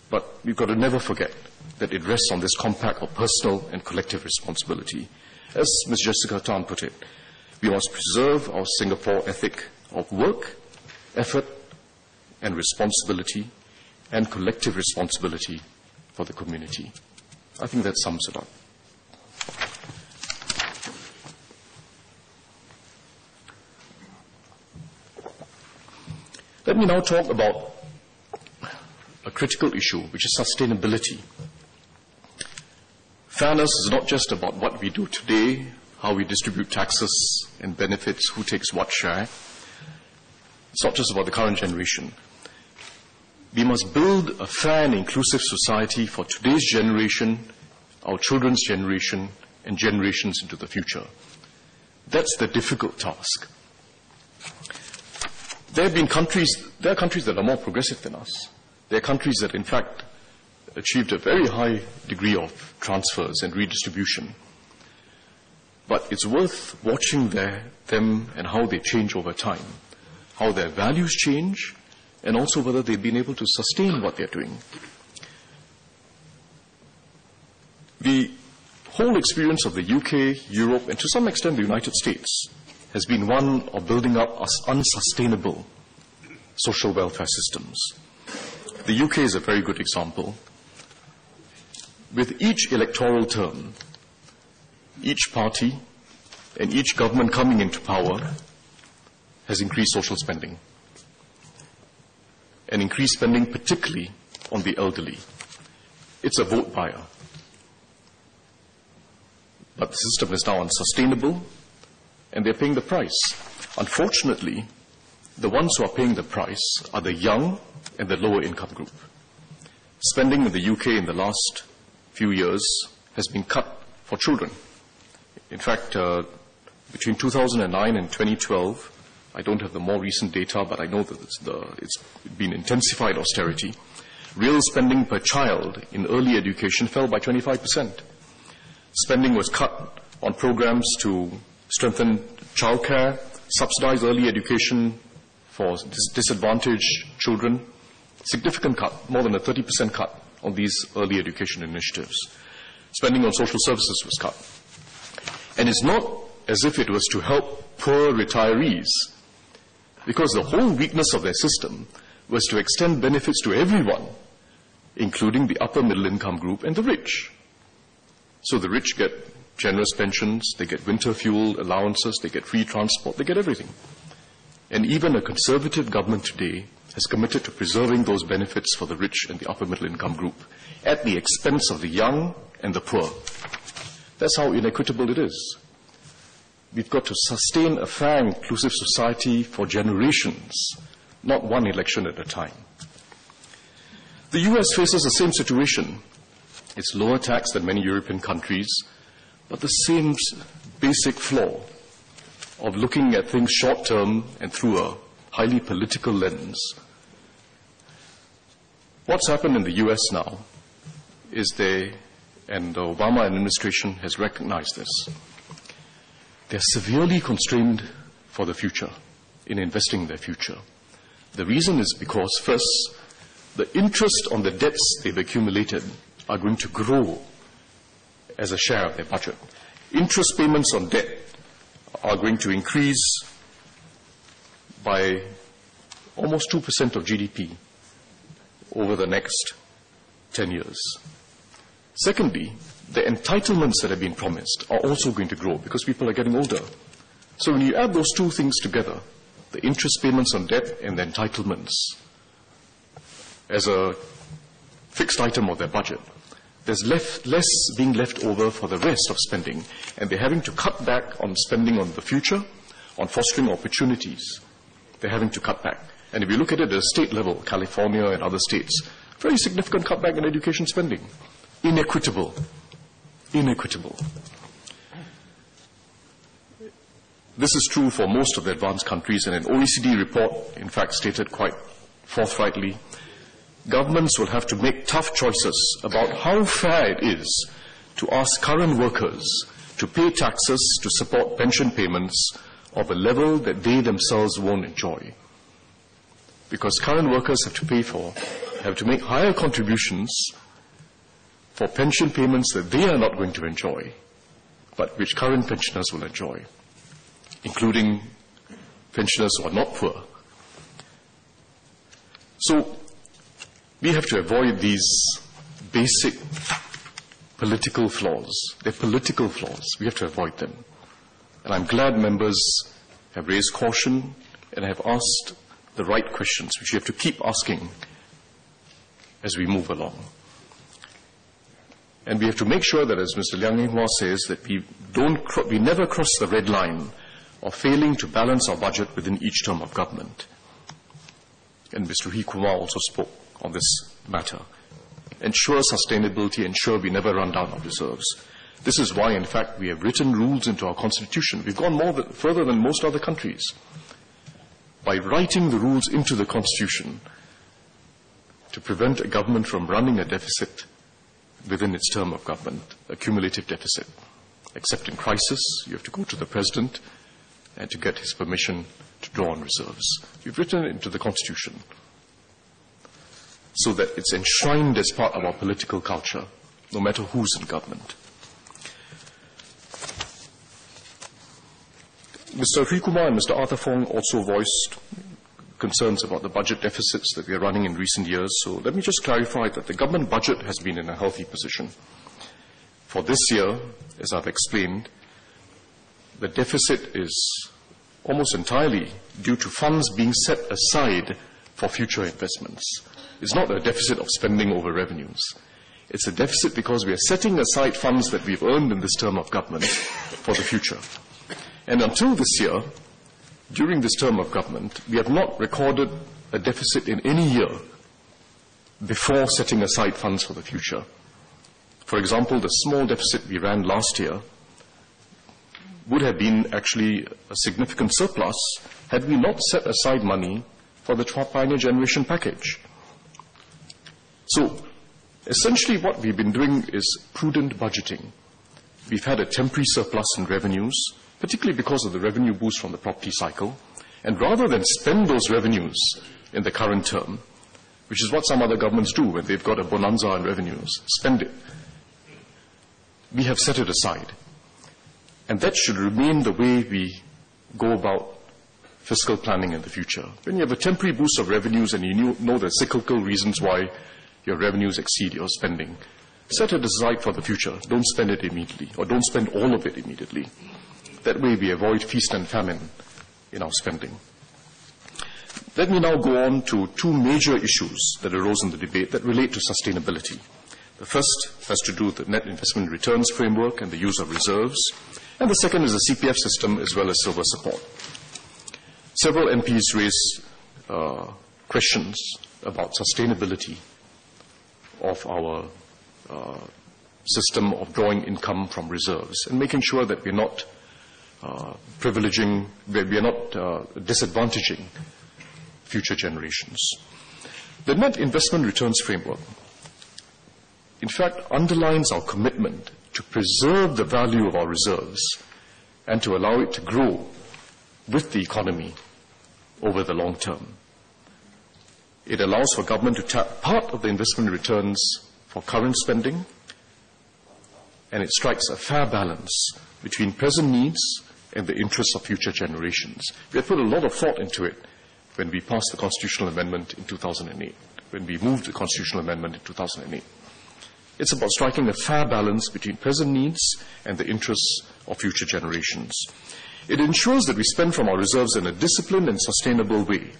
but we've got to never forget that it rests on this compact of personal and collective responsibility. As Ms. Jessica Tan put it, we must preserve our Singapore ethic of work, effort, and responsibility, and collective responsibility for the community. I think that sums it up. Let me now talk about a critical issue, which is sustainability. Fairness is not just about what we do today, how we distribute taxes and benefits, who takes what share. It's not just about the current generation. We must build a fair and inclusive society for today's generation, our children's generation, and generations into the future. That's the difficult task. There are countries that are more progressive than us. There are countries that, in fact, achieved a very high degree of transfers and redistribution. But it's worth watching them and how they change over time, how their values change, and also whether they've been able to sustain what they're doing. The whole experience of the UK, Europe, and to some extent the United States has been one of building up unsustainable social welfare systems. The UK is a very good example. With each electoral term, each party and each government coming into power has increased social spending, and increased spending particularly on the elderly. It's a vote buyer. But the system is now unsustainable, and they're paying the price. Unfortunately, the ones who are paying the price are the young and the lower income group. Spending in the UK in the last few years has been cut for children. In fact, between 2009 and 2012, I don't have the more recent data, but I know that it's been intensified austerity. Real spending per child in early education fell by 25%. Spending was cut on programs to strengthen childcare, subsidize early education for disadvantaged children. Significant cut, more than a 30% cut on these early education initiatives. Spending on social services was cut. And it's not as if it was to help poor retirees. because the whole weakness of their system was to extend benefits to everyone, including the upper middle income group and the rich. So the rich get generous pensions, they get winter fuel allowances, they get free transport, they get everything. And even a conservative government today has committed to preserving those benefits for the rich and the upper middle income group at the expense of the young and the poor. That's how inequitable it is. We've got to sustain a fair, inclusive society for generations, not one election at a time. The US faces the same situation. It's lower tax than many European countries, but the same basic flaw of looking at things short-term and through a highly political lens. What's happened in the US now is and the Obama administration has recognized this, they're severely constrained for the future, in investing in their future. The reason is because, first, the interest on the debts they've accumulated are going to grow as a share of their budget. Interest payments on debt are going to increase by almost 2% of GDP over the next 10 years. Secondly, the entitlements that have been promised are also going to grow because people are getting older. So when you add those two things together, the interest payments on debt and the entitlements as a fixed item of their budget, there's less being left over for the rest of spending, and they're having to cut back on spending on the future, on fostering opportunities. They're having to cut back. And if you look at it at a state level, California and other states, very significant cutback in education spending. Inequitable. Inequitable. This is true for most of the advanced countries, and an OECD report, in fact, stated quite forthrightly, governments will have to make tough choices about how fair it is to ask current workers to pay taxes to support pension payments of a level that they themselves won't enjoy. Because current workers have to make higher contributions for pension payments that they are not going to enjoy, but which current pensioners will enjoy, including pensioners who are not poor. So we have to avoid these basic political flaws. They're political flaws. We have to avoid them. And I'm glad members have raised caution and have asked the right questions, which we have to keep asking as we move along. And we have to make sure that, as Mr. Liang Eng-hwa says, that we never cross the red line of failing to balance our budget within each term of government. And Mr. Hri Kumar also spoke on this matter. Ensure sustainability, ensure we never run down our reserves. This is why, in fact, we have written rules into our constitution. We've gone further than most other countries by writing the rules into the constitution to prevent a government from running a deficit within its term of government, a cumulative deficit. Except in crisis, you have to go to the president and to get his permission to draw on reserves. We've written it into the constitution so that it's enshrined as part of our political culture, no matter who's in government. Mr. Hri Kumar and Mr. Arthur Fong also voiced concerns about the budget deficits that we are running in recent years. So let me just clarify that the government budget has been in a healthy position. For this year, as I've explained, the deficit is almost entirely due to funds being set aside for future investments. It's not a deficit of spending over revenues. It's a deficit because we are setting aside funds that we've earned in this term of government for the future. And until this year, during this term of government, we have not recorded a deficit in any year before setting aside funds for the future. For example, the small deficit we ran last year would have been actually a significant surplus had we not set aside money for the Pioneer Generation Package. So, essentially what we've been doing is prudent budgeting. We've had a temporary surplus in revenues, particularly because of the revenue boost from the property cycle. And rather than spend those revenues in the current term, which is what some other governments do when they've got a bonanza in revenues, spend it, we have set it aside. And that should remain the way we go about fiscal planning in the future. When you have a temporary boost of revenues and you know the cyclical reasons why your revenues exceed your spending, set it aside for the future. Don't spend it immediately, or don't spend all of it immediately. That way we avoid feast and famine in our spending. Let me now go on to two major issues that arose in the debate that relate to sustainability. The first has to do with the net investment returns framework and the use of reserves, and the second is the CPF system as well as silver support. Several MPs raised questions about sustainability of our system of drawing income from reserves and making sure that we're not disadvantaging future generations. The net investment returns framework, in fact, underlines our commitment to preserve the value of our reserves and to allow it to grow with the economy over the long term. It allows for government to tap part of the investment returns for current spending, and it strikes a fair balance between present needs and the interests of future generations. We have put a lot of thought into it when we passed the constitutional amendment in 2008, when we moved the constitutional amendment in 2008. It's about striking a fair balance between present needs and the interests of future generations. It ensures that we spend from our reserves in a disciplined and sustainable way.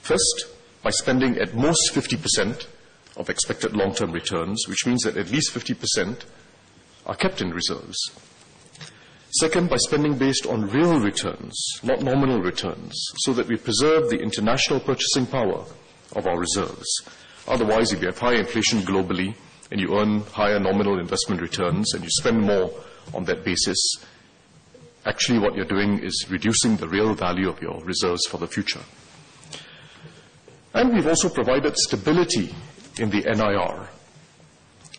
First, by spending at most 50% of expected long-term returns, which means that at least 50% are kept in reserves. Second, by spending based on real returns, not nominal returns, so that we preserve the international purchasing power of our reserves. Otherwise, if you have high inflation globally and you earn higher nominal investment returns and you spend more on that basis, actually what you're doing is reducing the real value of your reserves for the future. And we've also provided stability in the NIR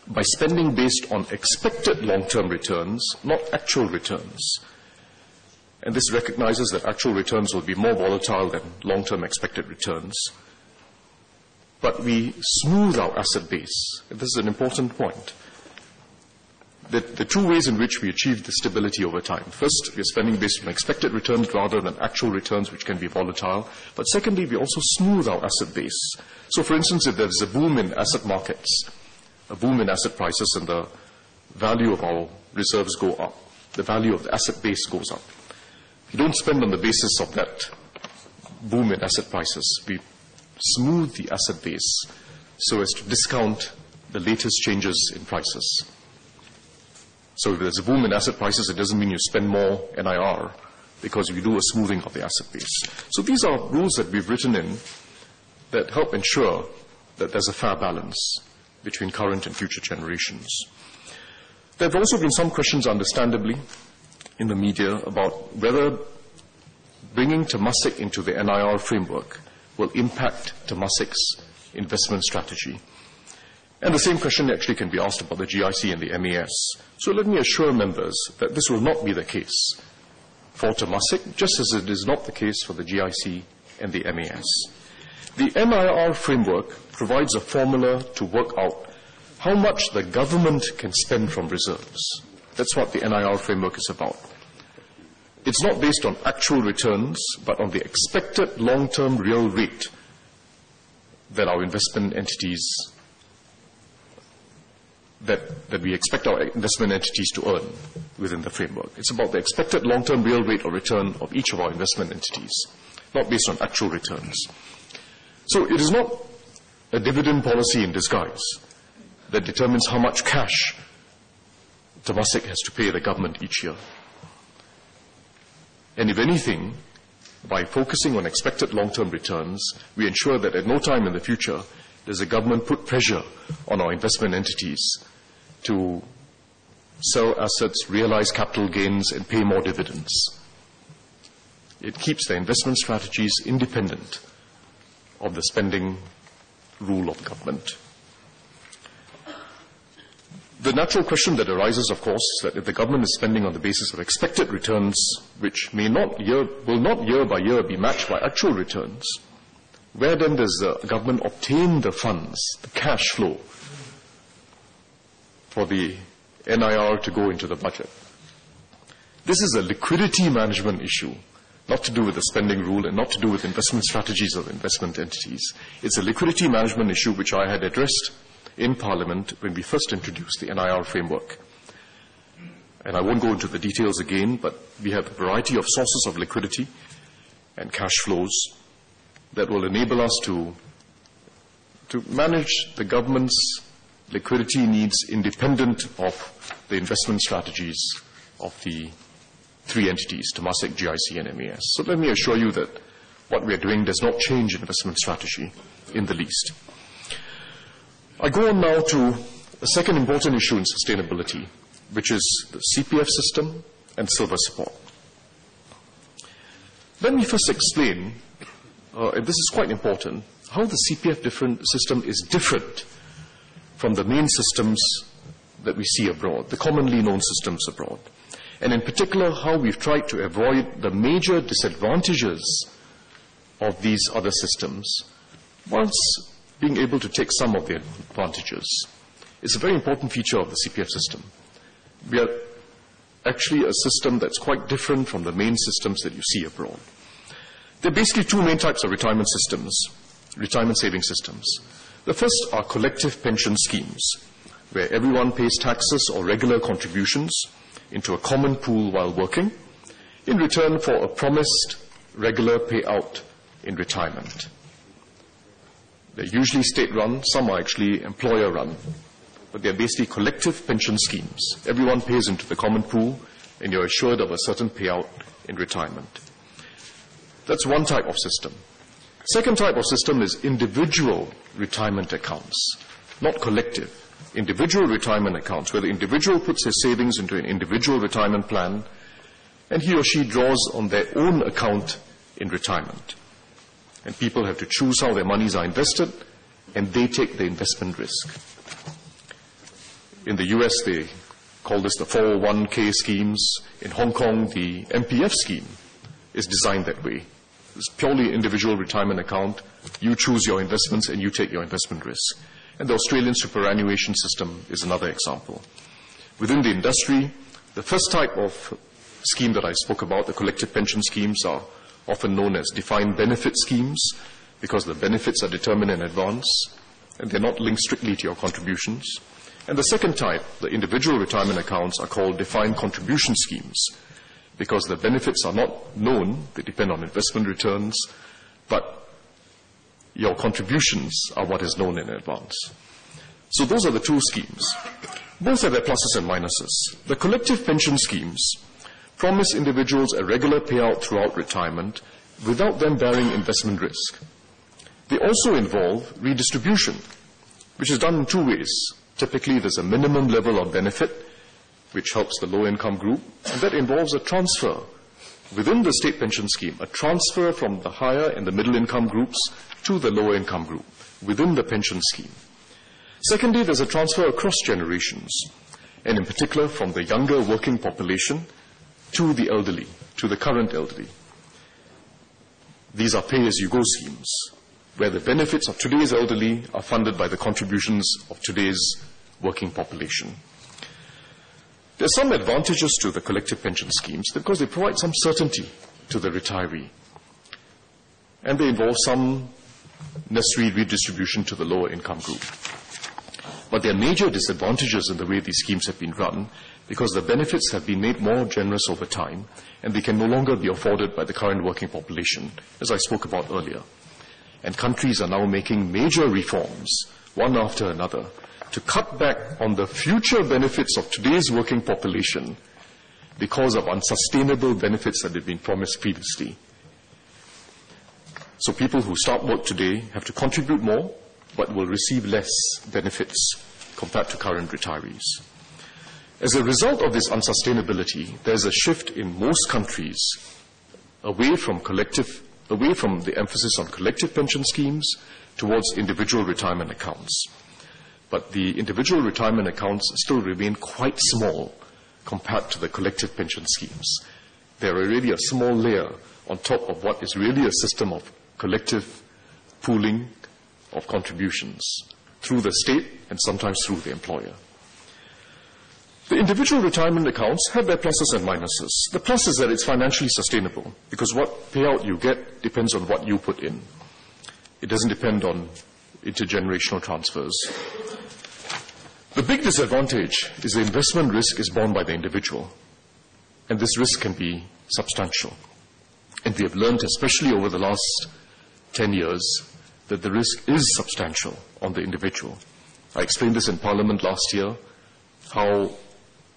by spending based on expected long-term returns, not actual returns. And this recognizes that actual returns will be more volatile than long-term expected returns. But we smooth our asset base. And this is an important point. The two ways in which we achieve the stability over time. First, we are spending based on expected returns rather than actual returns, which can be volatile. But secondly, we also smooth our asset base. So, for instance, if there's a boom in asset markets, a boom in asset prices, and the value of our reserves go up, the value of the asset base goes up. We don't spend on the basis of that boom in asset prices. We smooth the asset base so as to discount the latest changes in prices. So if there's a boom in asset prices, it doesn't mean you spend more NIR, because we do a smoothing of the asset base. So these are rules that we've written in that help ensure that there's a fair balance between current and future generations. There have also been some questions, understandably, in the media about whether bringing Temasek into the NIR framework will impact Temasek's investment strategy. And the same question actually can be asked about the GIC and the MAS. So let me assure members that this will not be the case for Temasek, just as it is not the case for the GIC and the MAS. The NIR framework provides a formula to work out how much the government can spend from reserves. That's what the NIR framework is about. It's not based on actual returns, but on the expected long-term real rate that our investment entities that we expect our investment entities to earn within the framework. It's about the expected long-term real rate of return of each of our investment entities, not based on actual returns. So it is not a dividend policy in disguise that determines how much cash Temasek has to pay the government each year. And if anything, by focusing on expected long-term returns, we ensure that at no time in the future does the government put pressure on our investment entities to sell assets, realize capital gains, and pay more dividends. It keeps the investment strategies independent of the spending rule of government. The natural question that arises, of course, is that if the government is spending on the basis of expected returns, which will not year by year be matched by actual returns, where then does the government obtain the funds, the cash flow, for the NIR to go into the budget? This is a liquidity management issue, not to do with the spending rule and not to do with investment strategies of investment entities. It's a liquidity management issue which I had addressed in Parliament when we first introduced the NIR framework. And I won't go into the details again, but we have a variety of sources of liquidity and cash flows that will enable us to manage the government's liquidity needs independent of the investment strategies of the three entities, Temasek, GIC, and MAS. So let me assure you that what we are doing does not change investment strategy in the least. I go on now to a second important issue in sustainability, which is the CPF system and silver support. Let me first explain, and this is quite important, how the CPF system is different from the main systems that we see abroad, the commonly known systems abroad. And in particular, how we've tried to avoid the major disadvantages of these other systems, whilst being able to take some of the advantages. It's a very important feature of the CPF system. We are actually a system that's quite different from the main systems that you see abroad. There are basically two main types of retirement systems, retirement saving systems. The first are collective pension schemes, where everyone pays taxes or regular contributions into a common pool while working, in return for a promised regular payout in retirement. They're usually state-run, some are actually employer-run, but they're basically collective pension schemes. Everyone pays into the common pool, and you're assured of a certain payout in retirement. That's one type of system. Second type of system is individual retirement accounts, not collective. Individual retirement accounts, where the individual puts his savings into an individual retirement plan, and he or she draws on their own account in retirement. And people have to choose how their monies are invested, and they take the investment risk. In the US, they call this the 401k schemes. In Hong Kong, the MPF scheme is designed that way. It's purely individual retirement account. You choose your investments and you take your investment risk. And the Australian superannuation system is another example. Within the industry, the first type of scheme that I spoke about, the collective pension schemes, are often known as defined benefit schemes because the benefits are determined in advance and they're not linked strictly to your contributions. And the second type, the individual retirement accounts, are called defined contribution schemes because the benefits are not known, they depend on investment returns, but your contributions are what is known in advance. So those are the two schemes. Both have their pluses and minuses. The collective pension schemes promise individuals a regular payout throughout retirement without them bearing investment risk. They also involve redistribution, which is done in two ways. Typically, there's a minimum level of benefit, which helps the low-income group, and that involves a transfer within the state pension scheme, a transfer from the higher and the middle-income groups to the lower-income group within the pension scheme. Secondly, there's a transfer across generations, and in particular from the younger working population to the elderly, to the current elderly. These are pay-as-you-go schemes, where the benefits of today's elderly are funded by the contributions of today's working population. There are some advantages to the collective pension schemes because they provide some certainty to the retiree, and they involve some necessary redistribution to the lower income group. But there are major disadvantages in the way these schemes have been run because the benefits have been made more generous over time and they can no longer be afforded by the current working population, as I spoke about earlier. And countries are now making major reforms, one after another, to cut back on the future benefits of today's working population because of unsustainable benefits that had been promised previously. So people who start work today have to contribute more, but will receive less benefits compared to current retirees. As a result of this unsustainability, there's a shift in most countries away from the emphasis on collective pension schemes towards individual retirement accounts. But the individual retirement accounts still remain quite small compared to the collective pension schemes. They're really a small layer on top of what is really a system of collective pooling of contributions through the state and sometimes through the employer. The individual retirement accounts have their pluses and minuses. The plus is that it's financially sustainable because what payout you get depends on what you put in. It doesn't depend on intergenerational transfers. The big disadvantage is the investment risk is borne by the individual, and this risk can be substantial. And we have learned, especially over the last 10 years, that the risk is substantial on the individual. I explained this in Parliament last year, how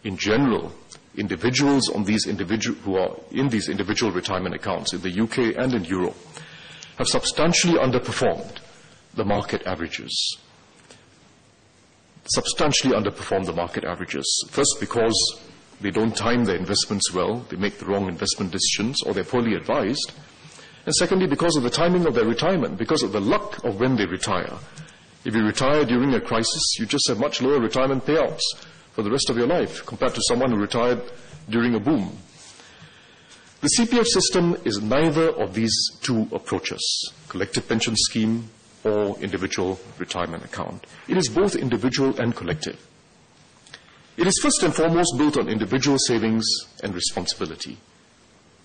in general, individuals on these who are in these individual retirement accounts in the UK and in Europe have substantially underperformed the market averages. Substantially underperformed the market averages. First, because they don't time their investments well, they make the wrong investment decisions, or they're poorly advised. And secondly, because of the timing of their retirement, because of the luck of when they retire. If you retire during a crisis, you just have much lower retirement payouts for the rest of your life compared to someone who retired during a boom. The CPF system is neither of these two approaches, collective pension scheme or individual retirement account. It is both individual and collective. It is first and foremost built on individual savings and responsibility,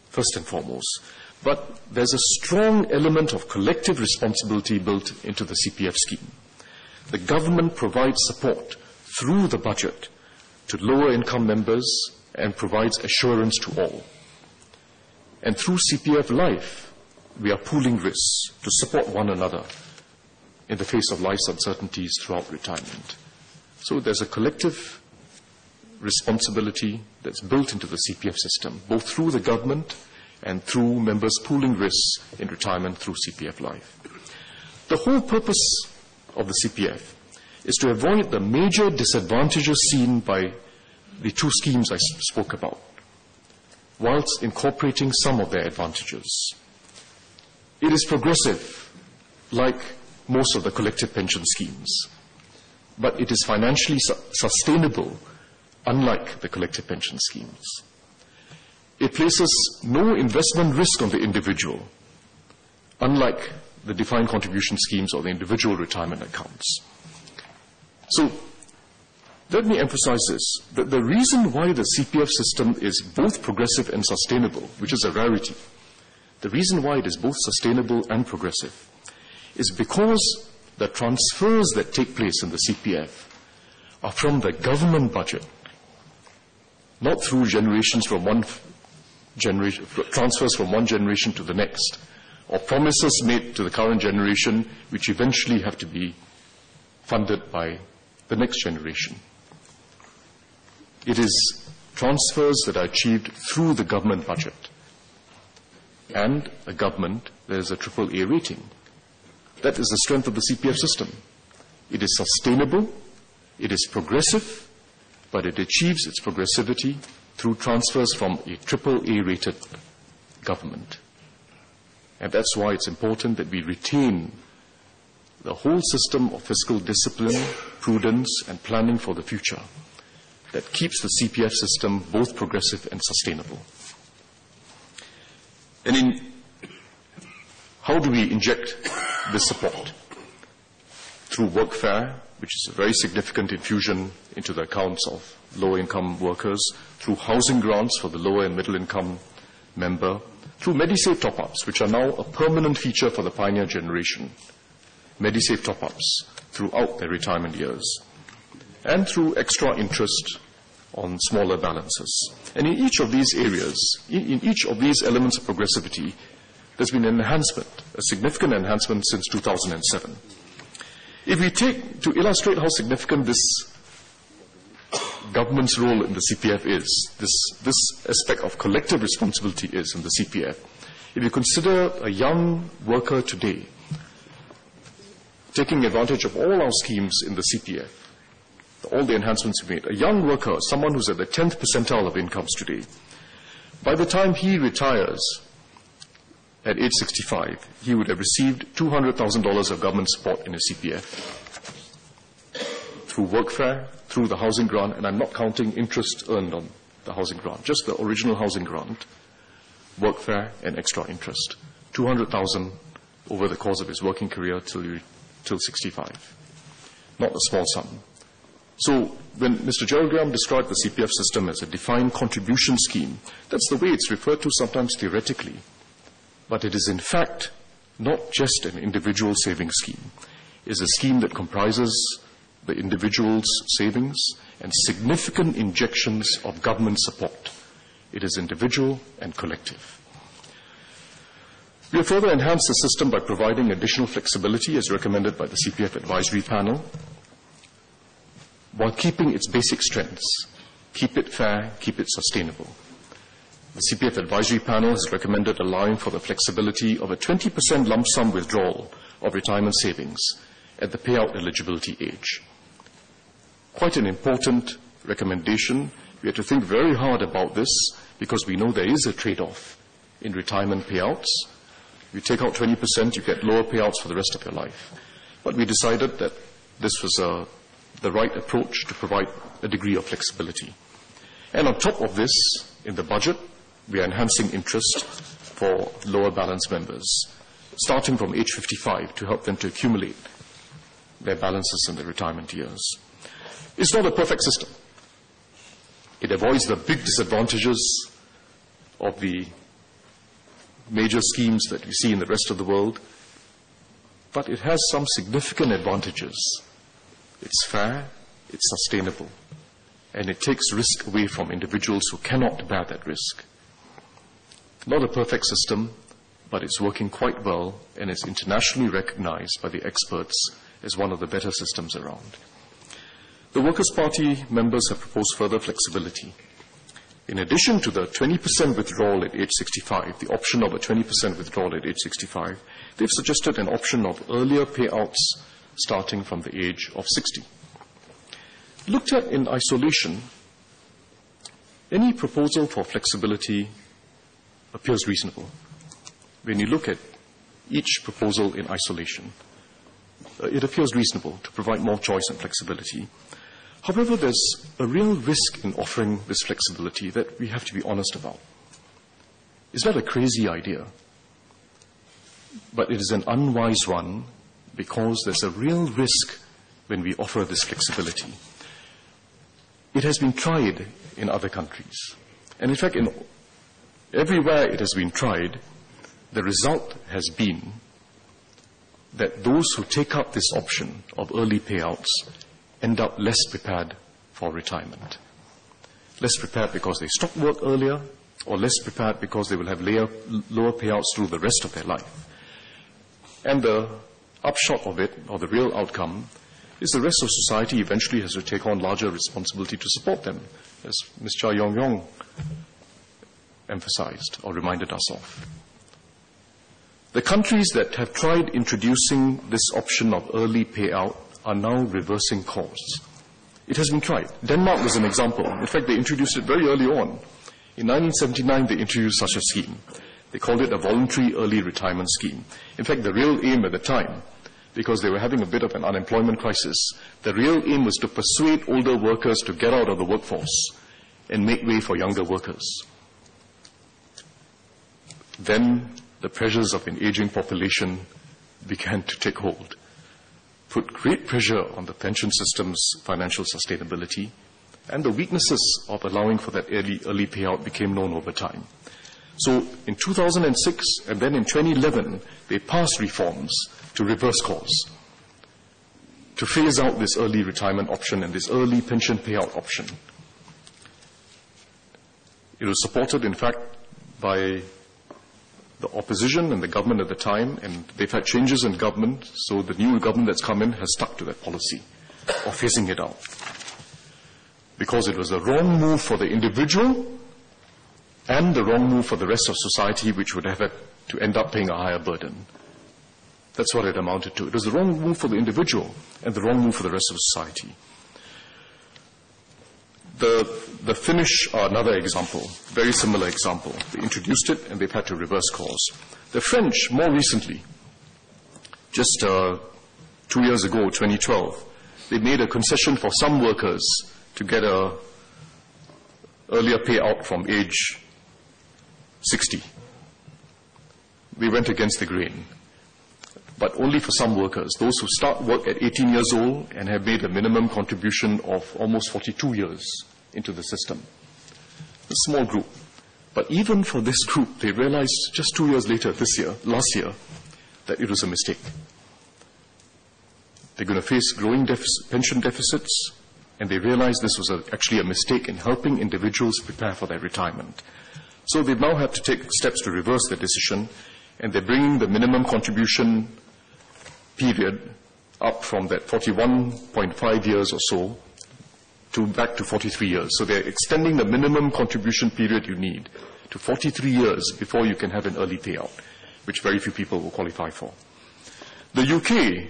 first and foremost. But there's a strong element of collective responsibility built into the CPF scheme. The government provides support through the budget to lower income members and provides assurance to all. And through CPF Life, we are pooling risks to support one another in the face of life's uncertainties throughout retirement. So there's a collective responsibility that's built into the CPF system, both through the government and through members pooling risks in retirement through CPF Life. The whole purpose of the CPF is to avoid the major disadvantages seen by the two schemes I spoke about, whilst incorporating some of their advantages. It is progressive, like most of the collective pension schemes, but it is financially sustainable, unlike the collective pension schemes. It places no investment risk on the individual, unlike the defined contribution schemes or the individual retirement accounts. So, let me emphasize this, that the reason why the CPF system is both progressive and sustainable, which is a rarity, the reason why it is both sustainable and progressive is because the transfers that take place in the CPF are from the government budget, not through generations from one generation, transfers from one generation to the next, or promises made to the current generation which eventually have to be funded by the next generation. It is transfers that are achieved through the government budget. And a government that is a AAA rating. That is the strength of the CPF system. It is sustainable, it is progressive, but it achieves its progressivity through transfers from a AAA rated government. And that's why it's important that we retain the whole system of fiscal discipline, prudence, and planning for the future that keeps the CPF system both progressive and sustainable. And in how do we inject this support? Through workfare, which is a very significant infusion into the accounts of low-income workers, through housing grants for the lower and middle-income member, through MediSave top-ups, which are now a permanent feature for the pioneer generation, MediSave top-ups throughout their retirement years, and through extra interest on smaller balances. And in each of these areas, in each of these elements of progressivity, there's been an enhancement, a significant enhancement since 2007. If we take, to illustrate how significant this government's role in the CPF is, this aspect of collective responsibility is in the CPF, if you consider a young worker today taking advantage of all our schemes in the CPF, all the enhancements we made, a young worker, someone who's at the 10th percentile of incomes today, by the time he retires at age 65, he would have received $200,000 of government support in his CPF through workfare, through the housing grant, and I'm not counting interest earned on the housing grant, just the original housing grant, workfare, and extra interest. $200,000 over the course of his working career till 65. Not a small sum. So when Mr. Gerald Graham described the CPF system as a defined contribution scheme, that's the way it's referred to sometimes theoretically. But it is in fact not just an individual savings scheme. It is a scheme that comprises the individual's savings and significant injections of government support. It is individual and collective. We have further enhanced the system by providing additional flexibility as recommended by the CPF Advisory Panel, while keeping its basic strengths. Keep it fair, keep it sustainable. The CPF Advisory Panel has recommended allowing for the flexibility of a 20% lump sum withdrawal of retirement savings at the payout eligibility age. Quite an important recommendation. We have to think very hard about this because we know there is a trade-off in retirement payouts. You take out 20%, you get lower payouts for the rest of your life. But we decided that this was the right approach to provide a degree of flexibility. And on top of this, in the budget, we are enhancing interest for lower balance members, starting from age 55 to help them to accumulate their balances in their retirement years. It's not a perfect system. It avoids the big disadvantages of the major schemes that we see in the rest of the world, but it has some significant advantages. It's fair, it's sustainable, and it takes risk away from individuals who cannot bear that risk. Not a perfect system, but it's working quite well, and it's internationally recognized by the experts as one of the better systems around. The Workers' Party members have proposed further flexibility. In addition to the 20% withdrawal at age 65, the option of a 20% withdrawal at age 65, they've suggested an option of earlier payouts starting from the age of 60. Looked at in isolation, any proposal for flexibility appears reasonable. When you look at each proposal in isolation, it appears reasonable to provide more choice and flexibility. However, there's a real risk in offering this flexibility that we have to be honest about. It's not a crazy idea, but it is an unwise one because there's a real risk when we offer this flexibility. It has been tried in other countries. And in fact, everywhere it has been tried, the result has been that those who take up this option of early payouts end up less prepared for retirement. Less prepared because they stop work earlier, or less prepared because they will have lower payouts through the rest of their life. And the upshot of it, or the real outcome, is the rest of society eventually has to take on larger responsibility to support them, as Ms. Cha Yong Yong emphasized or reminded us of. The countries that have tried introducing this option of early payout are now reversing course. It has been tried. Denmark was an example. In fact, they introduced it very early on. In 1979, they introduced such a scheme. They called it a voluntary early retirement scheme. In fact, the real aim at the time, because they were having a bit of an unemployment crisis, the real aim was to persuade older workers to get out of the workforce and make way for younger workers. Then the pressures of an aging population began to take hold, put great pressure on the pension system's financial sustainability, and the weaknesses of allowing for that early payout became known over time. So in 2006 and then in 2011, they passed reforms to reverse course, to phase out this early retirement option and this early pension payout option. It was supported, in fact, by the opposition and the government at the time, and they've had changes in government, so the new government that's come in has stuck to that policy of phasing it out. Because it was the wrong move for the individual and the wrong move for the rest of society, which would have had to end up paying a higher burden. That's what it amounted to. It was the wrong move for the individual and the wrong move for the rest of society. The Finnish are another example, very similar example. They introduced it and they've had to reverse course. The French, more recently, just 2 years ago, 2012, they made a concession for some workers to get an earlier payout from age 60. They went against the grain. but only for some workers, those who start work at 18 years old and have made a minimum contribution of almost 42 years into the system. A small group. But even for this group, they realized just 2 years later, last year, that it was a mistake. They're going to face growing pension deficits, and they realized this was actually a mistake in helping individuals prepare for their retirement. So they've now had to take steps to reverse their decision, and they're bringing the minimum contribution period up from that 41.5 years or so back to 43 years. So they're extending the minimum contribution period you need to 43 years before you can have an early payout, which very few people will qualify for. The UK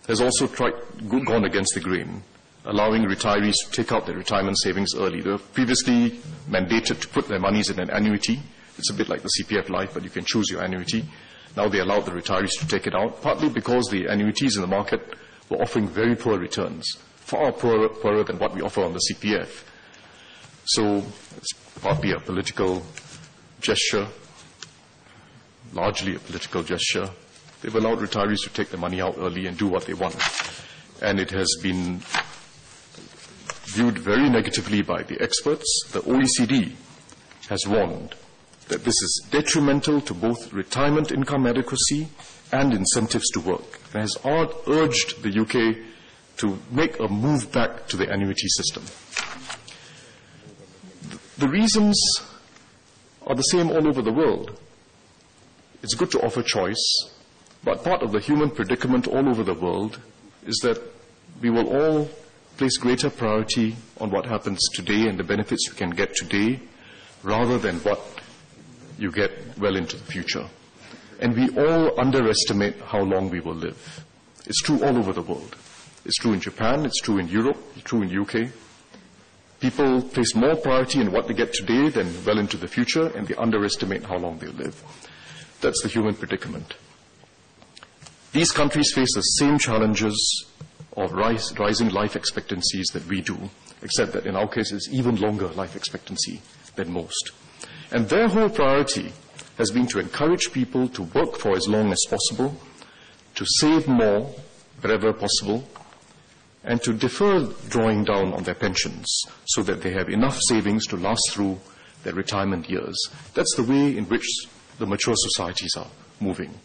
has also gone against the grain, allowing retirees to take out their retirement savings early. They were previously mandated to put their monies in an annuity. It's a bit like the CPF Life, but you can choose your annuity. Now they allowed the retirees to take it out, partly because the annuities in the market were offering very poor returns, far poorer than what we offer on the CPF. So it's partly a political gesture, largely a political gesture. They've allowed retirees to take their money out early and do what they want. And it has been viewed very negatively by the experts. The OECD has warned that this is detrimental to both retirement income adequacy and incentives to work, and has urged the UK to make a move back to the annuity system. The reasons are the same all over the world. It's good to offer choice, but part of the human predicament all over the world is that we will all place greater priority on what happens today and the benefits we can get today, rather than what you get well into the future. And we all underestimate how long we will live. It's true all over the world. It's true in Japan, it's true in Europe, it's true in the UK. People place more priority in what they get today than well into the future, and they underestimate how long they'll live. That's the human predicament. These countries face the same challenges of rising life expectancies that we do, except that in our case it's even longer life expectancy than most. And their whole priority has been to encourage people to work for as long as possible, to save more wherever possible, and to defer drawing down on their pensions so that they have enough savings to last through their retirement years. That's the way in which the mature societies are moving,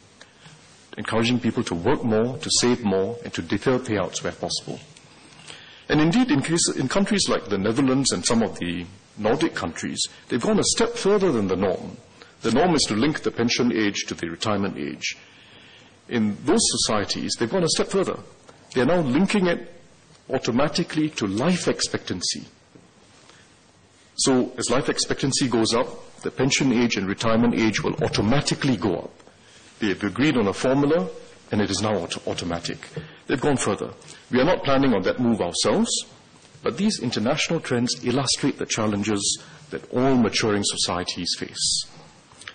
encouraging people to work more, to save more, and to defer payouts where possible. And indeed, in countries like the Netherlands and some of the Nordic countries, they've gone a step further than the norm. The norm is to link the pension age to the retirement age. In those societies, they've gone a step further. They're now linking it automatically to life expectancy. So as life expectancy goes up, the pension age and retirement age will automatically go up. They have agreed on a formula, and it is now automatic. They've gone further. We are not planning on that move ourselves, but these international trends illustrate the challenges that all maturing societies face.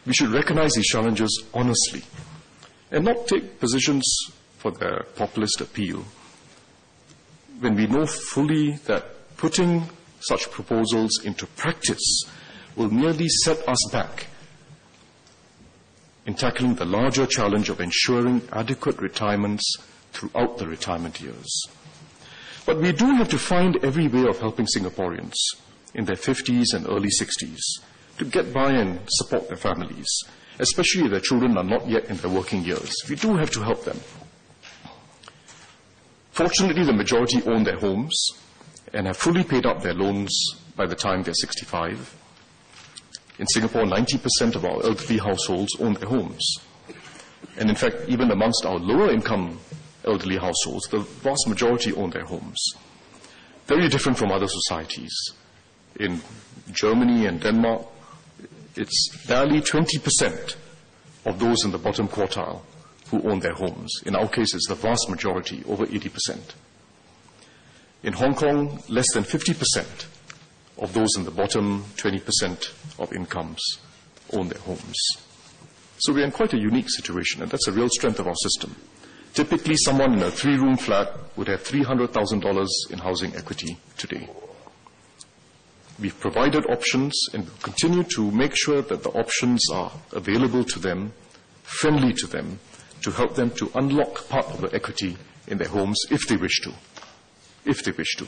We should recognize these challenges honestly and not take positions for their populist appeal when we know fully that putting such proposals into practice will merely set us back in tackling the larger challenge of ensuring adequate retirements throughout the retirement years. But we do have to find every way of helping Singaporeans in their 50s and early 60s to get by and support their families, especially if their children are not yet in their working years. We do have to help them. Fortunately, the majority own their homes and have fully paid up their loans by the time they're 65. In Singapore, 90% of our elderly households own their homes. And in fact, even amongst our lower income elderly households, the vast majority own their homes. Very different from other societies. In Germany and Denmark, it's barely 20% of those in the bottom quartile who own their homes. In our case, it's the vast majority, over 80%. In Hong Kong, less than 50% of those in the bottom 20% of incomes own their homes. So we're in quite a unique situation, and that's a real strength of our system. Typically, someone in a 3-room flat would have $300,000 in housing equity today. We've provided options and will continue to make sure that the options are available to them, friendly to them, to help them to unlock part of the equity in their homes if they wish to. If they wish to.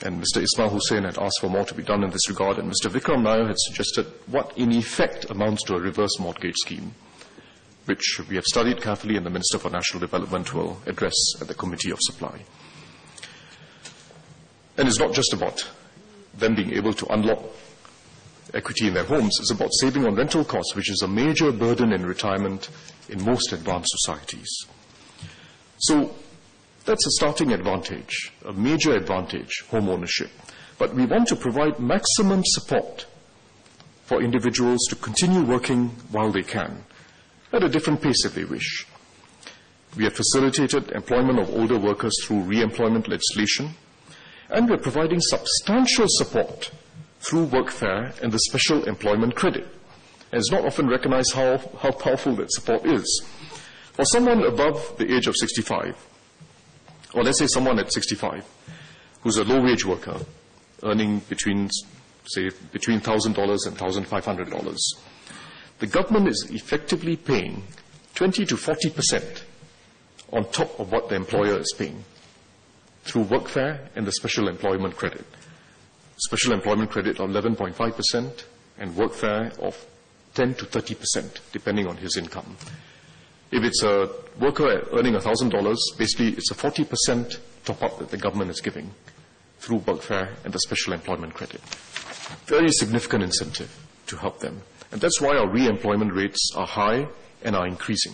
And Mr. Ismail Hussain had asked for more to be done in this regard, and Mr. Vikram Nair had suggested what in effect amounts to a reverse mortgage scheme, which we have studied carefully and the Minister for National Development will address at the Committee of Supply. And it's not just about them being able to unlock equity in their homes, it's about saving on rental costs, which is a major burden in retirement in most advanced societies. So that's a starting advantage, a major advantage, home ownership. But we want to provide maximum support for individuals to continue working while they can, at a different pace if they wish. We have facilitated employment of older workers through re-employment legislation, and we're providing substantial support through workfare and the special employment credit. And it's not often recognized how powerful that support is. For someone above the age of 65, or let's say someone at 65, who's a low-wage worker, earning between $1,000 and $1,500, the government is effectively paying 20 to 40% on top of what the employer is paying through workfare and the special employment credit. Special employment credit of 11.5% and workfare of 10 to 30%, depending on his income. If it's a worker earning $1,000, basically it's a 40% top-up that the government is giving through workfare and the special employment credit. Very significant incentive to help them. And that's why our re-employment rates are high and are increasing.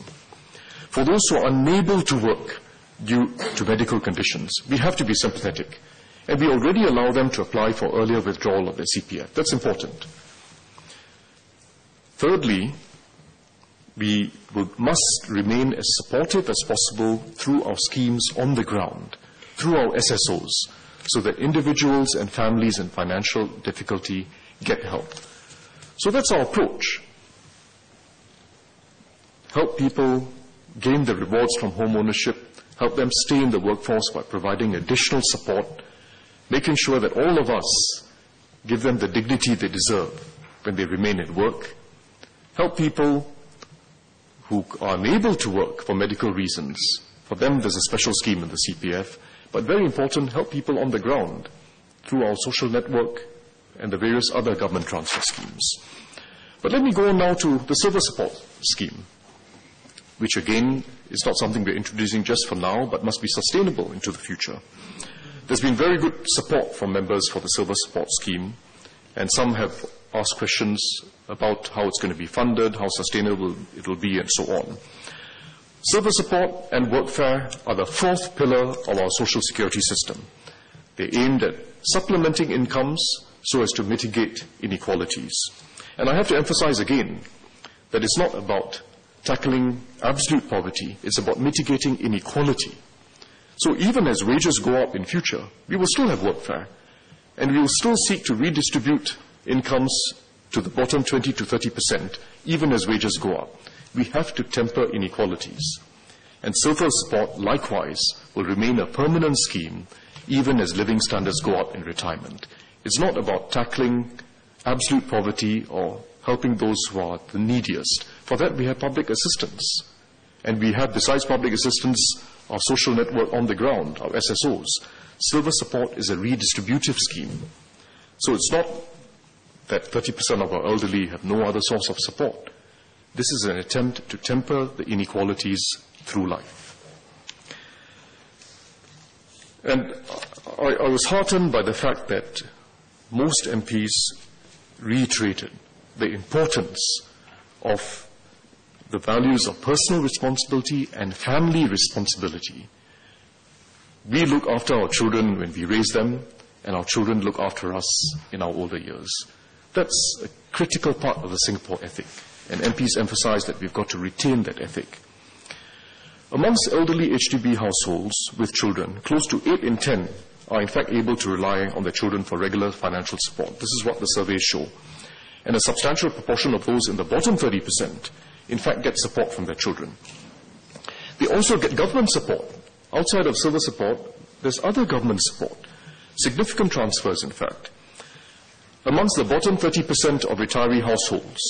For those who are unable to work due to medical conditions, we have to be sympathetic. And we already allow them to apply for earlier withdrawal of their CPF. That's important. Thirdly, we must remain as supportive as possible through our schemes on the ground, through our SSOs, so that individuals and families in financial difficulty get help. So that's our approach. Help people gain the rewards from home ownership, help them stay in the workforce by providing additional support, making sure that all of us give them the dignity they deserve when they remain at work, help people who are unable to work for medical reasons. For them, there's a special scheme in the CPF, but very important, help people on the ground through our social network and the various other government transfer schemes. But let me go on now to the silver support scheme, which again is not something we're introducing just for now, but must be sustainable into the future. There's been very good support from members for the silver support scheme, and some have asked questions about how it's going to be funded, how sustainable it will be, and so on. Silver support and workfare are the fourth pillar of our social security system. They're aimed at supplementing incomes so as to mitigate inequalities. And I have to emphasize again that it's not about tackling absolute poverty, it's about mitigating inequality. So even as wages go up in future, we will still have workfare, and we will still seek to redistribute incomes to the bottom 20 to 30%, even as wages go up. We have to temper inequalities. And silver support, likewise, will remain a permanent scheme, even as living standards go up in retirement. It's not about tackling absolute poverty or helping those who are the neediest. For that, we have public assistance. And we have, besides public assistance, our social network on the ground, our SSOs. Silver support is a redistributive scheme. So it's not that 30% of our elderly have no other source of support. This is an attempt to temper the inequalities through life. And I was heartened by the fact that most MPs reiterated the importance of the values of personal responsibility and family responsibility. We look after our children when we raise them, and our children look after us in our older years. That's a critical part of the Singapore ethic, and MPs emphasize that we've got to retain that ethic. Amongst elderly HDB households with children, close to 8 in 10 are in fact able to rely on their children for regular financial support. This is what the surveys show. And a substantial proportion of those in the bottom 30%, in fact, get support from their children. They also get government support. Outside of silver support, there's other government support. Significant transfers, in fact. Amongst the bottom 30% of retiree households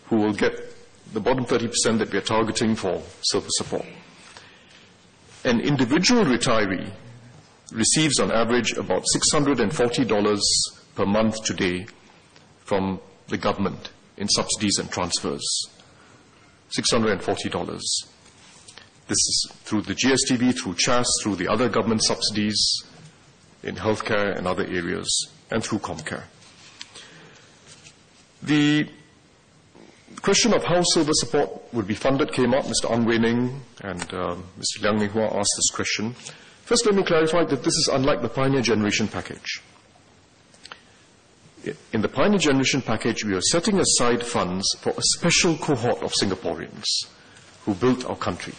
who will get the bottom 30% that we are targeting for silver support. An individual retiree receives on average about $640 per month today from the government in subsidies and transfers. $640. This is through the GSTB, through CHAS, through the other government subsidies in healthcare and other areas, and through ComCare. The question of how silver support would be funded came up. Mr. Ang Wei Ning and Mr. Liang Mei Hua asked this question. First, let me clarify that this is unlike the Pioneer Generation Package. In the Pioneer Generation Package, we are setting aside funds for a special cohort of Singaporeans who built our country.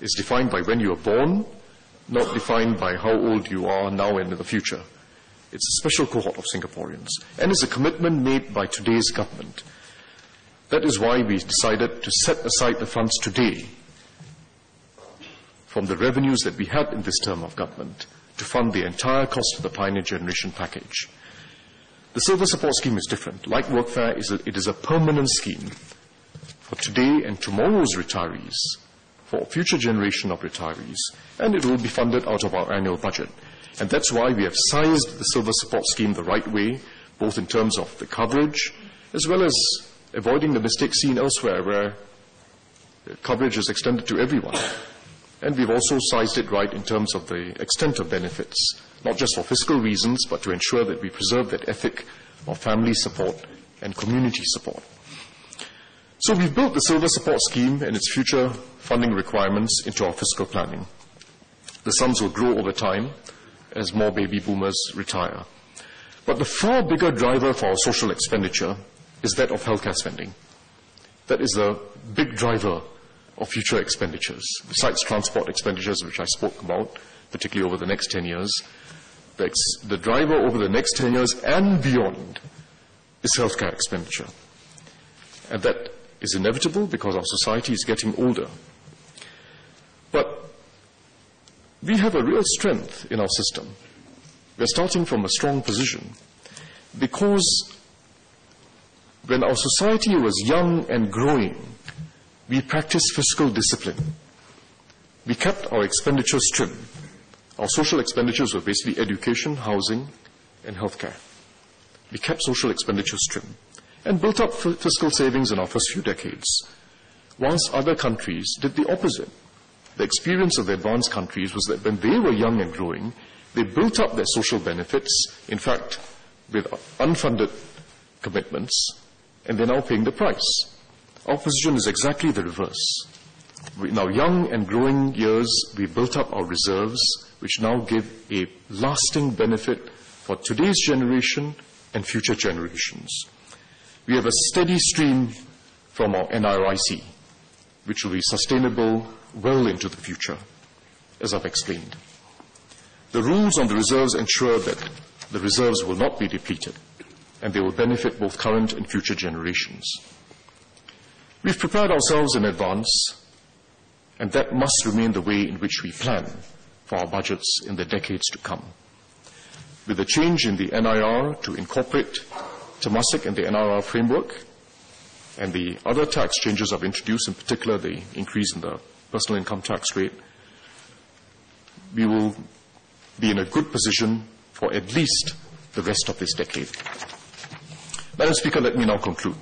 It's defined by when you were born, not defined by how old you are now and in the future. It's a special cohort of Singaporeans, and it's a commitment made by today's government. That is why we decided to set aside the funds today from the revenues that we had in this term of government to fund the entire cost of the Pioneer Generation Package. The Silver Support Scheme is different. Like Workfare, it is a permanent scheme for today and tomorrow's retirees, for a future generation of retirees, and it will be funded out of our annual budget. And that's why we have sized the Silver Support Scheme the right way, both in terms of the coverage, as well as avoiding the mistake seen elsewhere where coverage is extended to everyone. And we've also sized it right in terms of the extent of benefits, not just for fiscal reasons, but to ensure that we preserve that ethic of family support and community support. So we've built the Silver Support Scheme and its future funding requirements into our fiscal planning. The sums will grow over time as more baby boomers retire. But the far bigger driver for our social expenditure is that of healthcare spending. That is the big driver of future expenditures. Besides transport expenditures, which I spoke about, particularly over the next 10 years, the driver over the next 10 years and beyond is healthcare expenditure. And that is inevitable because our society is getting older. But we have a real strength in our system. We're starting from a strong position because when our society was young and growing, we practiced fiscal discipline. We kept our expenditures trim. Our social expenditures were basically education, housing, and healthcare. We kept social expenditures trim and built up fiscal savings in our first few decades, whilst other countries did the opposite. The experience of the advanced countries was that when they were young and growing, they built up their social benefits, in fact, with unfunded commitments, and they're now paying the price. Our position is exactly the reverse. In our young and growing years, we built up our reserves, which now give a lasting benefit for today's generation and future generations. We have a steady stream from our NRIC, which will be sustainable well into the future, as I've explained. The rules on the reserves ensure that the reserves will not be depleted, and they will benefit both current and future generations. We've prepared ourselves in advance, and that must remain the way in which we plan for our budgets in the decades to come. With the change in the NIR to incorporate Temasek and the NRR framework, and the other tax changes I've introduced, in particular the increase in the personal income tax rate, we will be in a good position for at least the rest of this decade. Madam Speaker, let me now conclude.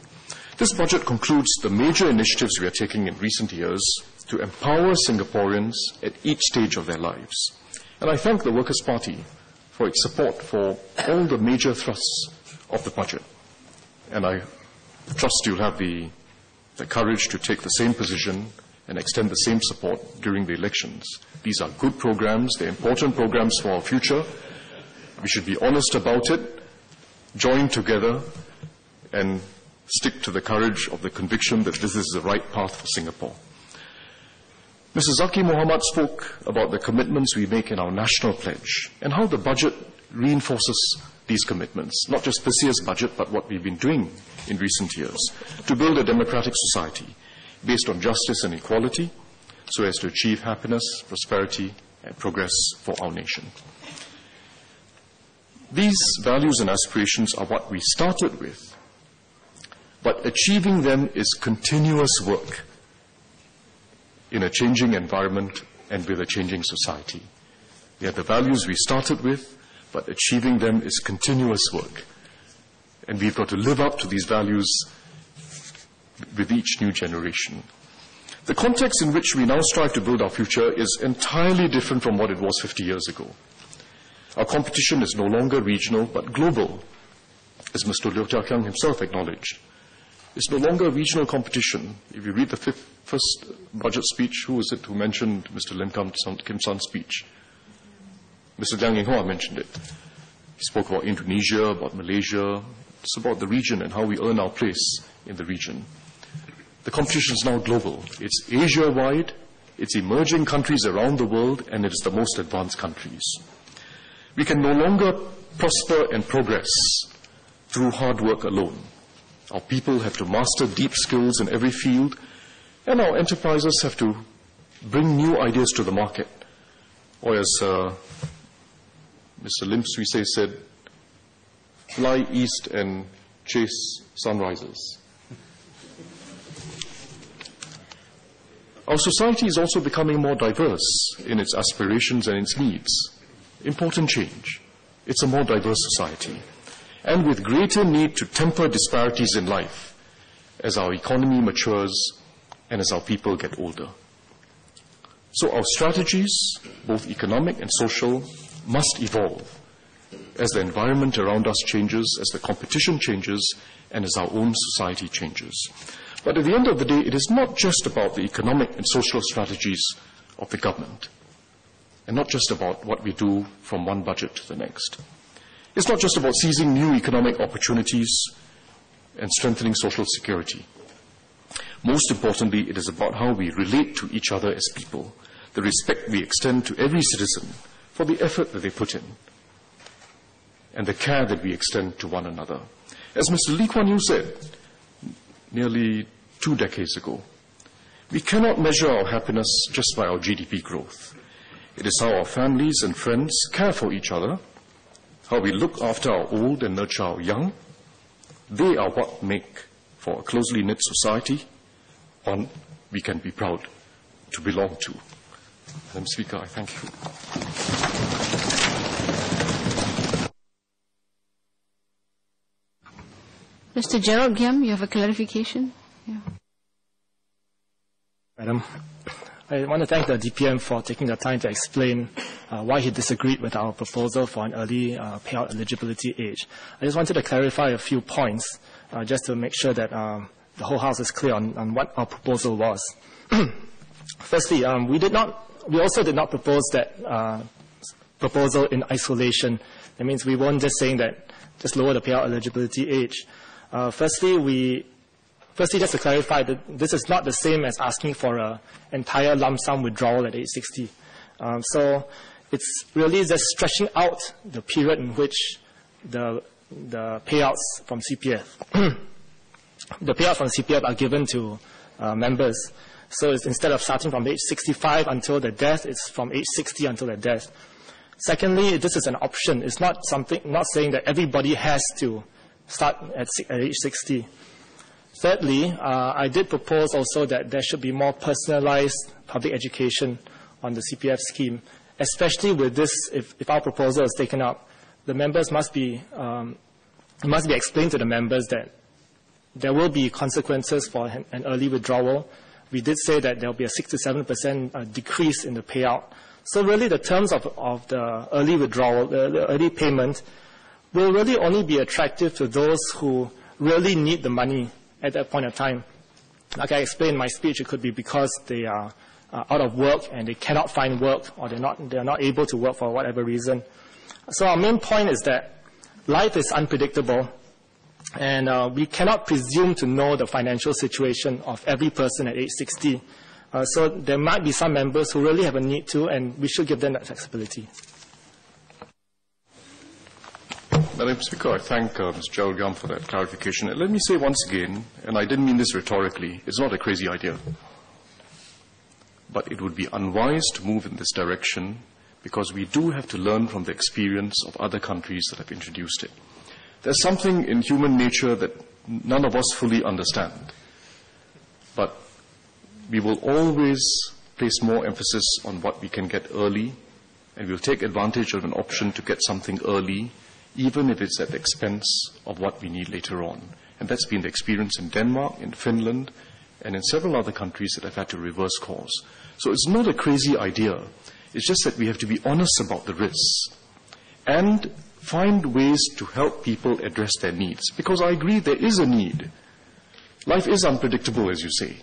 This budget concludes the major initiatives we are taking in recent years to empower Singaporeans at each stage of their lives. And I thank the Workers' Party for its support for all the major thrusts of the budget. And I trust you'll have the courage to take the same position and extend the same support during the elections. These are good programs, they're important programs for our future. We should be honest about it, join together, and stick to the courage of the conviction that this is the right path for Singapore. Mr. Zaki Mohamad spoke about the commitments we make in our national pledge and how the budget reinforces these commitments, not just this year's budget, but what we've been doing in recent years to build a democratic society based on justice and equality so as to achieve happiness, prosperity, and progress for our nation. These values and aspirations are what we started with. but achieving them is continuous work in a changing environment and with a changing society. They are the values we started with, but achieving them is continuous work. And we've got to live up to these values with each new generation. The context in which we now strive to build our future is entirely different from what it was 50 years ago. Our competition is no longer regional, but global, as Mr. Liu Jia-Kyang himself acknowledged. It's no longer a regional competition. If you read the first budget speech, who was it who mentioned Mr. Lim Kim San's speech? Mr. Liang Yinghua mentioned it. He spoke about Indonesia, about Malaysia. It's about the region and how we earn our place in the region. The competition is now global. It's Asia-wide, it's emerging countries around the world, and it is the most advanced countries. We can no longer prosper and progress through hard work alone. Our people have to master deep skills in every field, and our enterprises have to bring new ideas to the market. Or as Mr. Lim Swee Say said, fly east and chase sunrises. Our society is also becoming more diverse in its aspirations and its needs. Important change. It's a more diverse society, and with greater need to temper disparities in life as our economy matures and as our people get older. So our strategies, both economic and social, must evolve as the environment around us changes, as the competition changes, and as our own society changes. But at the end of the day, it is not just about the economic and social strategies of the government, and not just about what we do from one budget to the next. It's not just about seizing new economic opportunities and strengthening social security. Most importantly, it is about how we relate to each other as people, the respect we extend to every citizen for the effort that they put in, and the care that we extend to one another. As Mr. Lee Kuan Yew said nearly 2 decades ago, we cannot measure our happiness just by our GDP growth. It is how our families and friends care for each other, how we look after our old and nurture our young. They are what make for a closely knit society, one we can be proud to belong to. Madam Speaker, I thank you. Mr. Gerald Giam, you have a clarification? Yeah. Madam, I want to thank the DPM for taking the time to explain why he disagreed with our proposal for an early payout eligibility age. I just wanted to clarify a few points just to make sure that the whole House is clear on what our proposal was. Firstly, we also did not propose that proposal in isolation. That means we weren't just saying that just lower the payout eligibility age. Firstly, just to clarify, that this is not the same as asking for an entire lump sum withdrawal at age 60. So it's really just stretching out the period in which the payouts from CPF, the payouts from CPF are given to members. So it's instead of starting from age 65 until the death, it's from age 60 until the death. Secondly, this is an option. It's not saying that everybody has to start at age 60. Thirdly, I did propose also that there should be more personalized public education on the CPF scheme, especially with this, if our proposal is taken up, the members must be explained to the members that there will be consequences for an early withdrawal. We did say that there will be a 6 to 7% decrease in the payout. So really the terms of the early withdrawal, the early payment, will really only be attractive to those who really need the money at that point of time. Like I explained in my speech, it could be because they are out of work and they cannot find work, or they are not able to work for whatever reason. So our main point is that life is unpredictable, and we cannot presume to know the financial situation of every person at age 60. So there might be some members who really have a need to, and we should give them that flexibility. Madam Speaker, I thank Mr. Gerald Giam for that clarification. And let me say once again, and I didn't mean this rhetorically, it's not a crazy idea. But it would be unwise to move in this direction because we do have to learn from the experience of other countries that have introduced it. There's something in human nature that none of us fully understand. But we will always place more emphasis on what we can get early, and we'll take advantage of an option to get something early, even if it's at the expense of what we need later on. And that's been the experience in Denmark, in Finland, and in several other countries that have had to reverse course. So it's not a crazy idea. It's just that we have to be honest about the risks and find ways to help people address their needs. Because I agree there is a need. Life is unpredictable, as you say.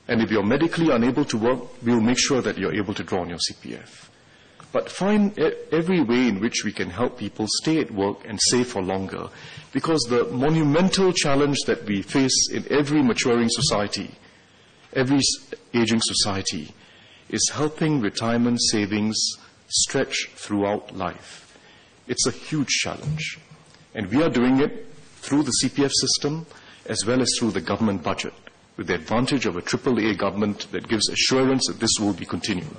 And if you're medically unable to work, we'll make sure that you're able to draw on your CPF. But find every way in which we can help people stay at work and save for longer. Because the monumental challenge that we face in every maturing society, every aging society, is helping retirement savings stretch throughout life. It's a huge challenge. And we are doing it through the CPF system as well as through the government budget, with the advantage of a AAA government that gives assurance that this will be continued.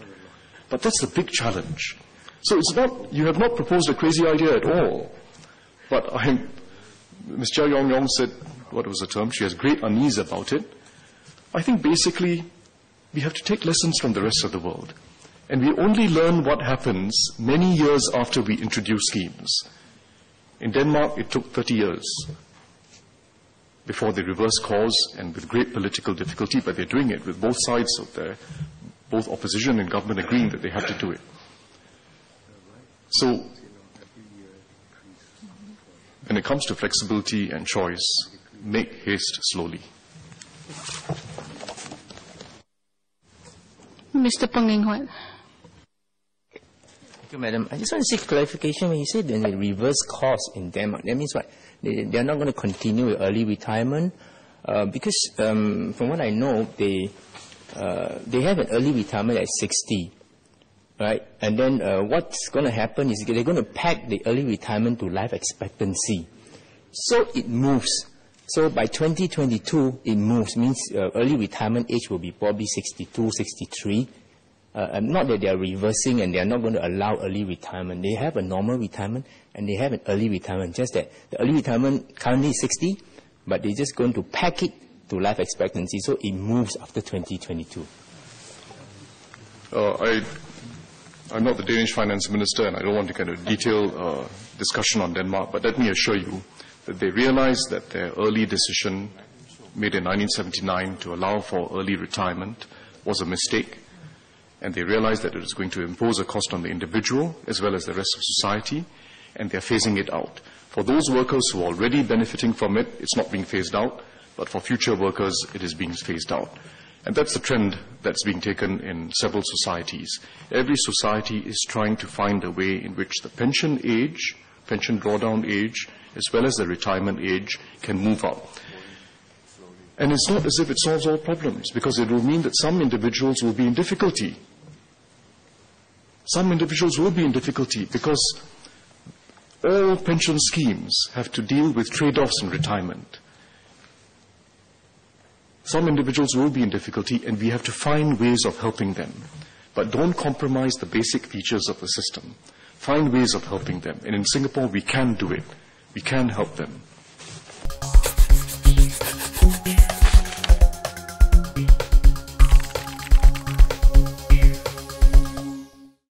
But that's the big challenge. So it's not, you have not proposed a crazy idea at all. But Ms. Chia Yong said, what was the term? She has great unease about it. I think basically we have to take lessons from the rest of the world. And we only learn what happens many years after we introduce schemes. In Denmark, it took 30 years before they reversed course, and with great political difficulty, but they're doing it with both sides of both opposition and government agreeing that they have to do it. So, when it comes to flexibility and choice, make haste slowly. Mr. Peng Eng Huat. Thank you, Madam. I just want to seek clarification. When you said when they reverse course in Denmark, that means what? They are not going to continue with early retirement? Because from what I know, they have an early retirement at 60, right? And then what's going to happen is they're going to pack the early retirement to life expectancy. So it moves. So by 2022, it moves, means early retirement age will be probably 62, 63. Not that they are reversing and they are not going to allow early retirement. They have a normal retirement and they have an early retirement. Just that the early retirement currently is 60, but they're just going to pack it to life expectancy, so it moves after 2022. I'm not the Danish finance minister, and I don't want to kind of detail discussion on Denmark, but let me assure you that they realized that their early decision made in 1979 to allow for early retirement was a mistake, and they realized that it was going to impose a cost on the individual as well as the rest of society, and they're phasing it out. For those workers who are already benefiting from it, it's not being phased out, but for future workers, it is being phased out. And that's the trend that's being taken in several societies. Every society is trying to find a way in which the pension age, pension drawdown age, as well as the retirement age can move up. And it's not as if it solves all problems, because it will mean that some individuals will be in difficulty. Some individuals will be in difficulty because all pension schemes have to deal with trade-offs in retirement. Some individuals will be in difficulty, and we have to find ways of helping them. But don't compromise the basic features of the system. Find ways of helping them. And in Singapore, we can do it. We can help them.